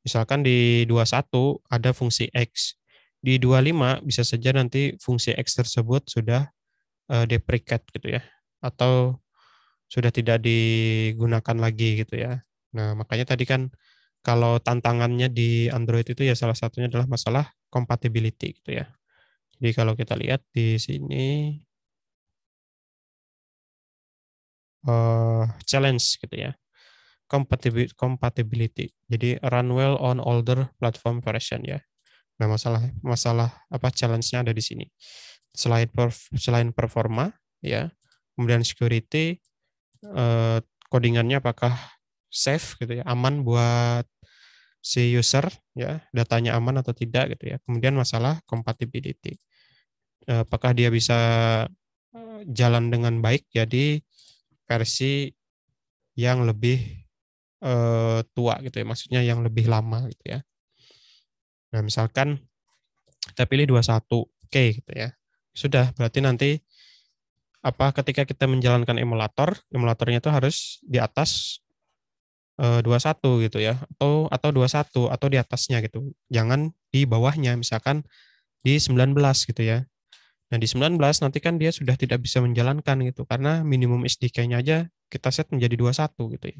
misalkan di 21 ada fungsi X. Di 25 bisa saja nanti fungsi X tersebut sudah deprecate gitu ya. Atau sudah tidak digunakan lagi gitu ya. Nah, makanya tadi kan kalau tantangannya di Android itu ya salah satunya adalah masalah compatibility gitu ya. Jadi kalau kita lihat di sini challenge gitu ya. Compatibility. Jadi run well on older platform version ya. Nah, masalah masalah apa challenge-nya ada di sini. Selain performa, ya. Kemudian security, codingannya apakah safe gitu ya, aman buat si user ya, datanya aman atau tidak gitu ya. Kemudian masalah compatibility, apakah dia bisa jalan dengan baik jadi versi yang lebih tua gitu ya, maksudnya yang lebih lama gitu ya. Nah, misalkan kita pilih 21, oke gitu ya. Sudah, berarti nanti ketika kita menjalankan emulatornya itu harus di atas 21 gitu ya, atau 21 atau di atasnya gitu. Jangan di bawahnya, misalkan di 19 gitu ya. Nah, di 19 nanti kan dia sudah tidak bisa menjalankan gitu karena minimum SDK-nya aja kita set menjadi 21 gitu ya.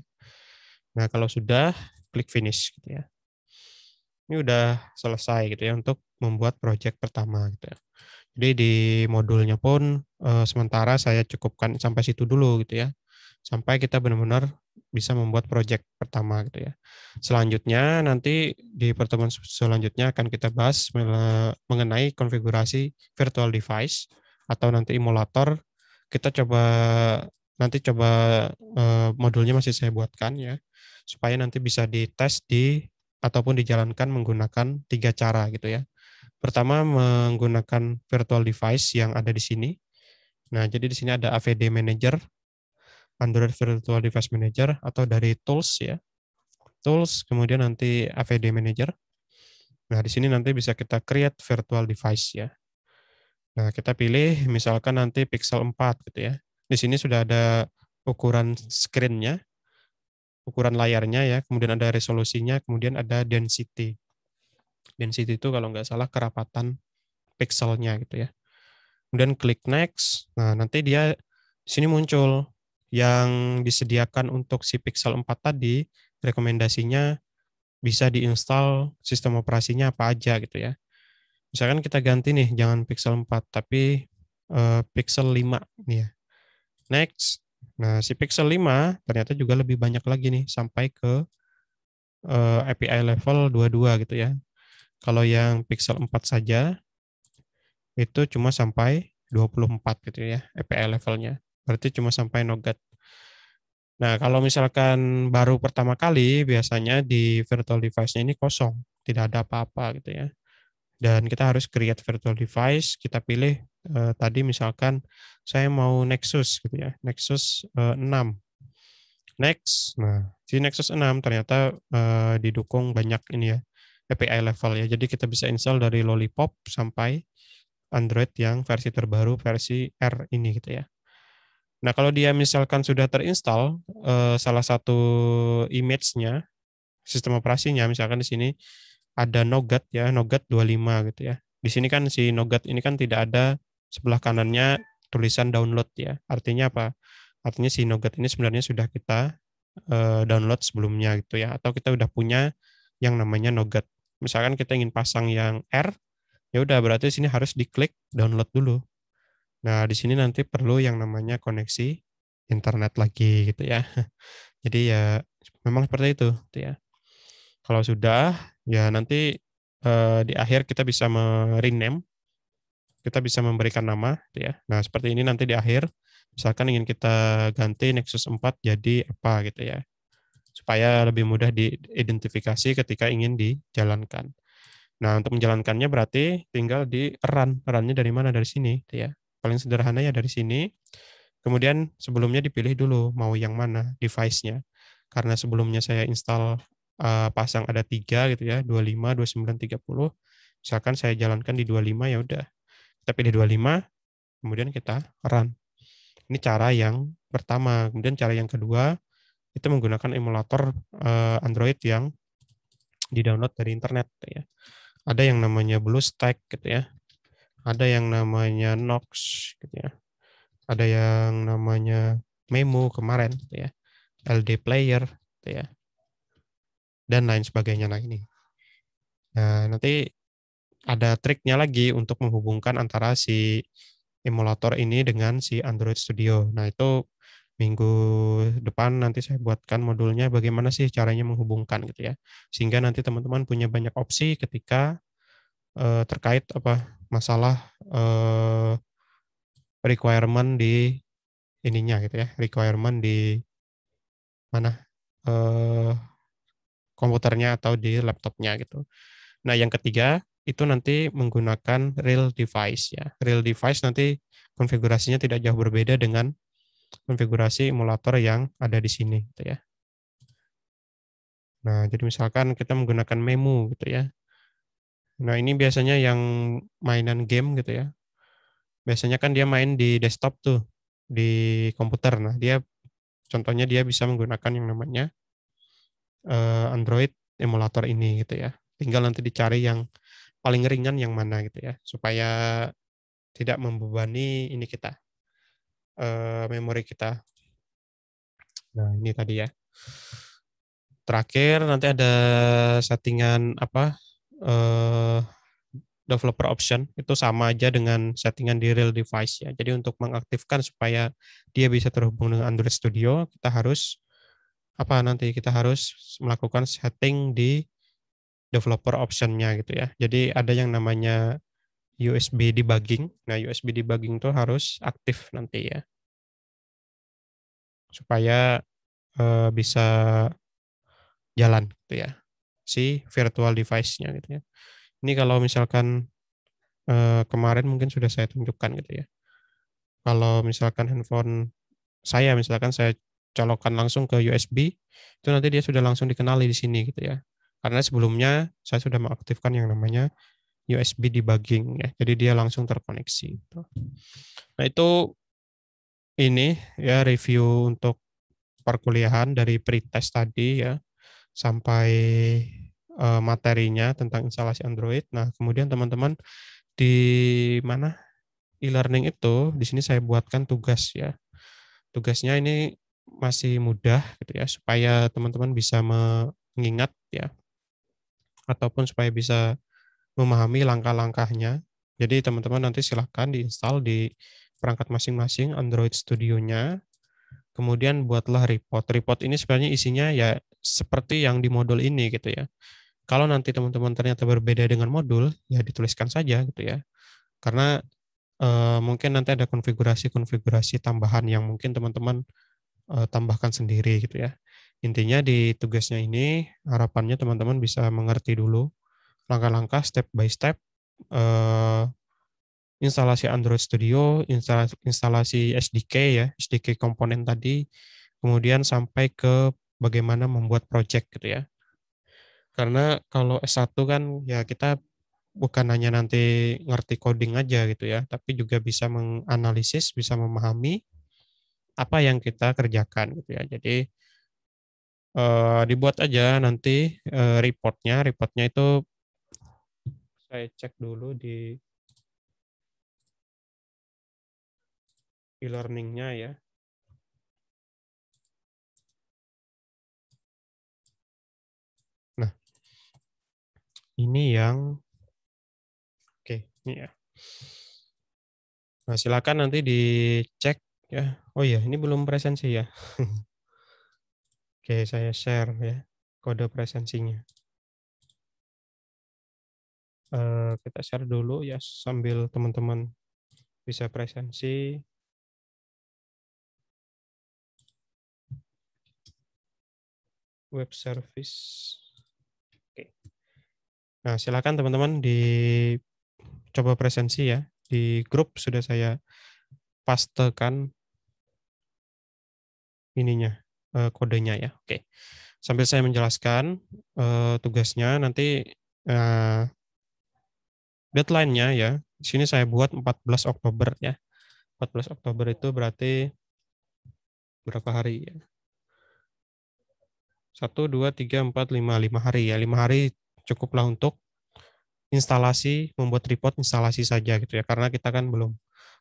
Nah, kalau sudah klik finish gitu ya. Ini udah selesai gitu ya untuk membuat project pertama gitu ya. Jadi di modulnya pun sementara saya cukupkan sampai situ dulu gitu ya. Sampai kita benar-benar bisa membuat project pertama gitu ya. Selanjutnya nanti di pertemuan selanjutnya akan kita bahas mengenai konfigurasi virtual device atau nanti emulator. Kita coba modulnya masih saya buatkan ya, supaya nanti bisa dites ataupun dijalankan menggunakan 3 cara gitu ya. Pertama menggunakan virtual device yang ada di sini. Nah, jadi di sini ada AVD Manager, Android Virtual Device Manager, atau dari tools ya. Tools, kemudian nanti AVD Manager. Nah, di sini nanti bisa kita create virtual device ya. Nah, kita pilih misalkan nanti Pixel 4 gitu ya. Di sini sudah ada ukuran screen-nya, ukuran layarnya ya, kemudian ada resolusinya, kemudian ada density. Density itu kalau nggak salah kerapatan pixelnya gitu ya. Kemudian klik next. Nah, nanti dia di sini muncul yang disediakan untuk si Pixel 4 tadi, rekomendasinya bisa diinstal sistem operasinya apa aja gitu ya. Misalkan kita ganti nih, jangan Pixel 4, tapi Pixel 5 nih ya. Next. Nah, si Pixel 5 ternyata juga lebih banyak lagi nih, sampai ke API level 22 gitu ya. Kalau yang Pixel 4 saja, itu cuma sampai 24 gitu ya, API levelnya. Berarti cuma sampai Nougat. Nah, kalau misalkan baru pertama kali, biasanya di virtual device-nya ini kosong, tidak ada apa-apa gitu ya. Dan kita harus create virtual device, kita pilih tadi misalkan saya mau Nexus gitu ya, Nexus 6. Next, nah di Nexus 6 ternyata didukung banyak ini ya, API level ya. Jadi kita bisa install dari Lollipop sampai Android yang versi terbaru, versi R ini gitu ya. Nah, kalau dia misalkan sudah terinstall salah satu image-nya, sistem operasinya, misalkan di sini ada Nougat ya, Nougat 25 gitu ya. Di sini kan si Nougat ini kan tidak ada sebelah kanannya tulisan download ya. Artinya apa? Artinya si Nougat ini sebenarnya sudah kita download sebelumnya gitu ya, atau kita udah punya yang namanya Nougat. Misalkan kita ingin pasang yang R, ya udah berarti di sini harus diklik download dulu. Nah, di sini nanti perlu yang namanya koneksi internet lagi gitu ya. Jadi ya memang seperti itu gitu ya. Kalau sudah, ya nanti di akhir kita bisa rename, kita bisa memberikan nama gitu ya. Nah, seperti ini nanti di akhir, misalkan ingin kita ganti Nexus 4 jadi apa gitu ya. Supaya lebih mudah diidentifikasi ketika ingin dijalankan. Nah, untuk menjalankannya berarti tinggal di run. Run-nya dari mana? Dari sini gitu ya. Paling sederhana ya dari sini. Kemudian sebelumnya dipilih dulu mau yang mana device-nya. Karena sebelumnya saya install pasang ada 3 gitu ya, 25, 29, 30. Misalkan saya jalankan di 25 ya udah. Kita pilih 25, kemudian kita run. Ini cara yang pertama. Kemudian cara yang kedua itu menggunakan emulator Android yang di-download dari internet gitu ya. Ada yang namanya BlueStack gitu ya. Ada yang namanya Nox gitu ya. Ada yang namanya Memo kemarin gitu ya. LD Player gitu ya. Dan lain sebagainya lah ini. Nah, nanti ada triknya lagi untuk menghubungkan antara si emulator ini dengan si Android Studio. Nah, itu minggu depan nanti saya buatkan modulnya bagaimana sih caranya menghubungkan gitu ya. Sehingga nanti teman-teman punya banyak opsi ketika terkait masalah requirement di ininya gitu ya, requirement di mana eh, komputernya atau di laptopnya gitu. Nah, yang ketiga itu nanti menggunakan real device ya. Real device nanti konfigurasinya tidak jauh berbeda dengan konfigurasi emulator yang ada di sini gitu ya. Nah, jadi misalkan kita menggunakan Memu gitu ya. Nah, ini biasanya yang mainan game gitu ya. Biasanya kan dia main di desktop tuh, di komputer. Nah, dia contohnya dia bisa menggunakan yang namanya Android emulator ini gitu ya. Tinggal nanti dicari yang paling ringan yang mana gitu ya, supaya tidak membebani ini kita, memori kita. Nah, ini tadi ya. Terakhir nanti ada settingan apa? eh, Developer option itu sama aja dengan settingan di real device ya. Jadi untuk mengaktifkan supaya dia bisa terhubung dengan Android Studio, kita harus apa nanti kita harus melakukan setting di developer option-nya gitu ya. Jadi ada yang namanya USB debugging. Nah, USB debugging itu harus aktif nanti ya, supaya bisa jalan gitu ya si virtual device-nya gitu ya. Ini kalau misalkan kemarin mungkin sudah saya tunjukkan gitu ya. Kalau misalkan handphone saya misalkan saya colokkan langsung ke USB, itu nanti dia sudah langsung dikenali di sini gitu ya. Karena sebelumnya saya sudah mengaktifkan yang namanya USB debugging ya. Jadi dia langsung terkoneksi gitu. Nah, itu ini ya review untuk perkuliahan dari pretest tadi ya sampai materinya tentang instalasi Android. Nah, kemudian teman-teman di mana e-learning itu di sini saya buatkan tugas ya. Tugasnya ini masih mudah gitu ya supaya teman-teman bisa mengingat ya ataupun supaya bisa memahami langkah-langkahnya. Jadi teman-teman nanti silahkan diinstal di perangkat masing-masing Android Studio-nya. Kemudian buatlah report. Report ini sebenarnya isinya ya seperti yang di modul ini gitu ya. Kalau nanti teman-teman ternyata berbeda dengan modul, ya dituliskan saja gitu ya. Karena mungkin nanti ada konfigurasi-konfigurasi tambahan yang mungkin teman-teman tambahkan sendiri gitu ya. Intinya di tugasnya ini harapannya teman-teman bisa mengerti dulu langkah-langkah step by step eh, instalasi Android Studio, instalasi SDK ya, SDK komponen tadi, kemudian sampai ke bagaimana membuat project gitu ya. Karena kalau S1 kan ya kita bukan hanya nanti ngerti coding aja gitu ya, tapi juga bisa menganalisis, bisa memahami apa yang kita kerjakan gitu ya. Jadi dibuat aja nanti reportnya. Reportnya itu saya cek dulu di e-learningnya ya. Nah, ini yang oke, ini ya. Nah, silakan nanti dicek ya. Oh iya, ini belum presensi ya. Oke, saya share ya kode presensinya. Kita share dulu ya sambil teman-teman bisa presensi. Web service. Oke. Nah, silakan teman-teman dicoba presensi ya. Di grup sudah saya pastekan ininya, kodenya ya. Oke. Sambil saya menjelaskan tugasnya nanti eh, deadline-nya ya. Di sini saya buat 14 Oktober ya. 14 Oktober itu berarti berapa hari ya? 1, 2, 3, 4, 5 lima hari cukuplah untuk instalasi, membuat report instalasi saja gitu ya. Karena kita kan belum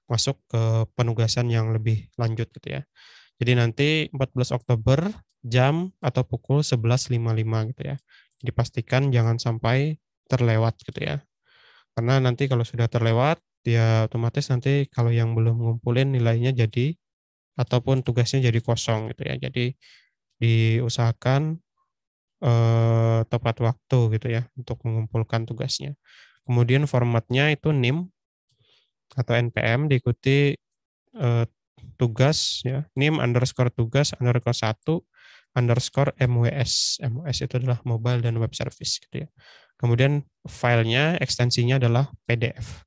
masuk ke penugasan yang lebih lanjut gitu ya. Jadi nanti 14 Oktober jam atau pukul 11.55 gitu ya. Dipastikan jangan sampai terlewat gitu ya. Karena nanti kalau sudah terlewat, ya otomatis nanti kalau yang belum ngumpulin nilainya jadi ataupun tugasnya jadi kosong gitu ya. Jadi diusahakan tepat waktu gitu ya untuk mengumpulkan tugasnya. Kemudian formatnya itu NIM atau NPM diikuti tugas ya, nim underscore tugas underscore 1 underscore MWS. MWS itu adalah mobile dan web service gitu ya. Kemudian filenya ekstensinya adalah PDF.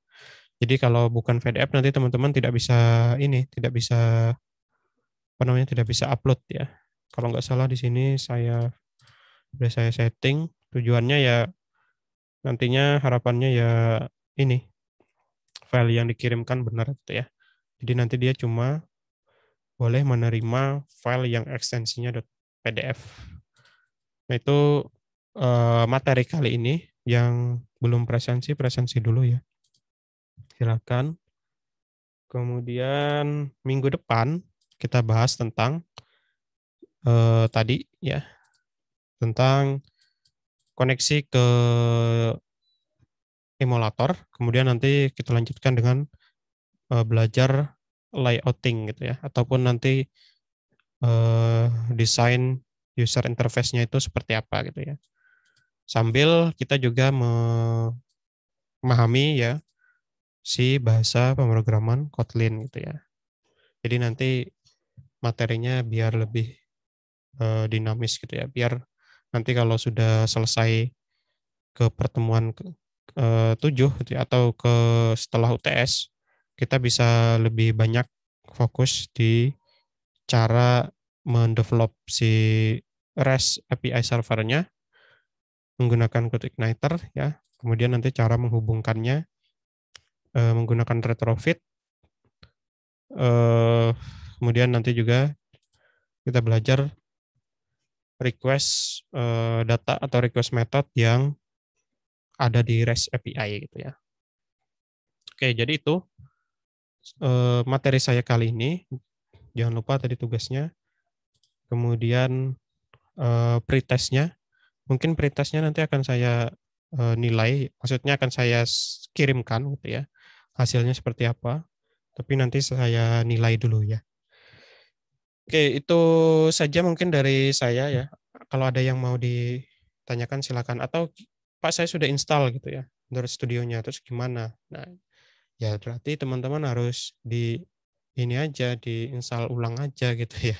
Jadi kalau bukan PDF nanti teman-teman tidak bisa tidak bisa tidak bisa upload ya. Kalau nggak salah di sini sudah saya setting tujuannya ya, nantinya harapannya ya ini file yang dikirimkan benar gitu ya. Jadi nanti dia cuma boleh menerima file yang ekstensinya .pdf. Nah, itu materi kali ini. Yang belum presensi dulu ya. Silakan. Kemudian minggu depan kita bahas tentang tadi ya, tentang koneksi ke emulator. Kemudian nanti kita lanjutkan dengan belajar layouting gitu ya, ataupun nanti desain user interface-nya itu seperti apa gitu ya. Sambil kita juga memahami ya si bahasa pemrograman Kotlin gitu ya. Jadi nanti materinya biar lebih dinamis gitu ya. Biar nanti kalau sudah selesai ke pertemuan 7 gitu ya, atau ke setelah UTS, kita bisa lebih banyak fokus di cara mendevelop si REST API servernya menggunakan CodeIgniter ya. Kemudian nanti cara menghubungkannya menggunakan retrofit. Kemudian nanti juga kita belajar request data atau request method yang ada di REST API gitu ya. Oke, jadi itu materi saya kali ini. Jangan lupa tadi tugasnya. Kemudian pretestnya. Mungkin pretestnya nanti akan saya nilai, maksudnya akan saya kirimkan gitu ya. Hasilnya seperti apa. Tapi nanti saya nilai dulu ya. Oke, itu saja mungkin dari saya ya. Kalau ada yang mau ditanyakan silakan. Atau Pak, saya sudah install gitu ya, Android Studio-nya, terus gimana? Nah, ya berarti teman-teman harus ini aja, diinstal ulang aja gitu ya.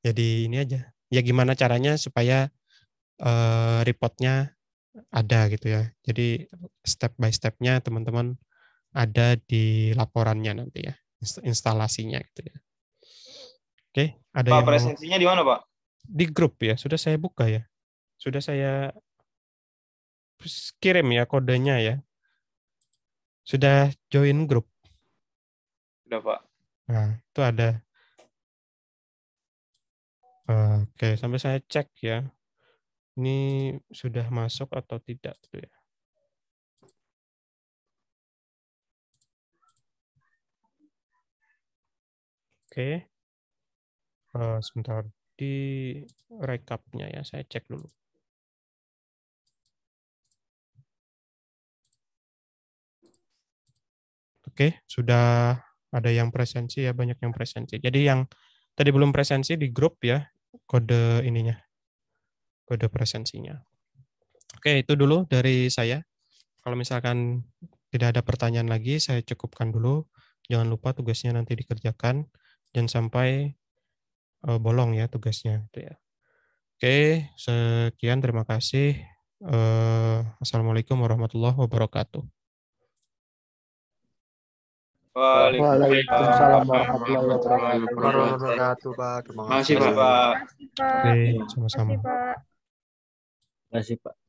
Jadi ini aja. Ya gimana caranya supaya reportnya ada gitu ya. Jadi step by step-nya teman-teman ada di laporannya nanti ya, instalasinya gitu ya. Oke, ada Pak, yang mau presensinya di mana, Pak? di grup ya? Sudah saya buka ya. Sudah saya kirim ya kodenya ya. Sudah join grup. Sudah, Pak. Nah, itu ada. Oke, sampai saya cek ya. Ini sudah masuk atau tidak gitu ya. Oke. Sebentar di rekapnya ya, saya cek dulu. Oke, sudah ada yang presensi ya, banyak yang presensi. Jadi yang tadi belum presensi di grup ya, kode ininya, kode presensinya. Oke, itu dulu dari saya. Kalau misalkan tidak ada pertanyaan lagi, saya cukupkan dulu. Jangan lupa tugasnya nanti dikerjakan, dan sampai bolong ya tugasnya. Itu ya. Oke, sekian, terima kasih. Assalamualaikum warahmatullahi wabarakatuh. Waalaikumsalam Waalaikumsalam warahmatullahi warahmatullahi wabarakatuh, Pak. Terima Terima kasih, kasih. Pak. Oke, sama-sama. Terima kasih, Pak. Terima kasih, Pak.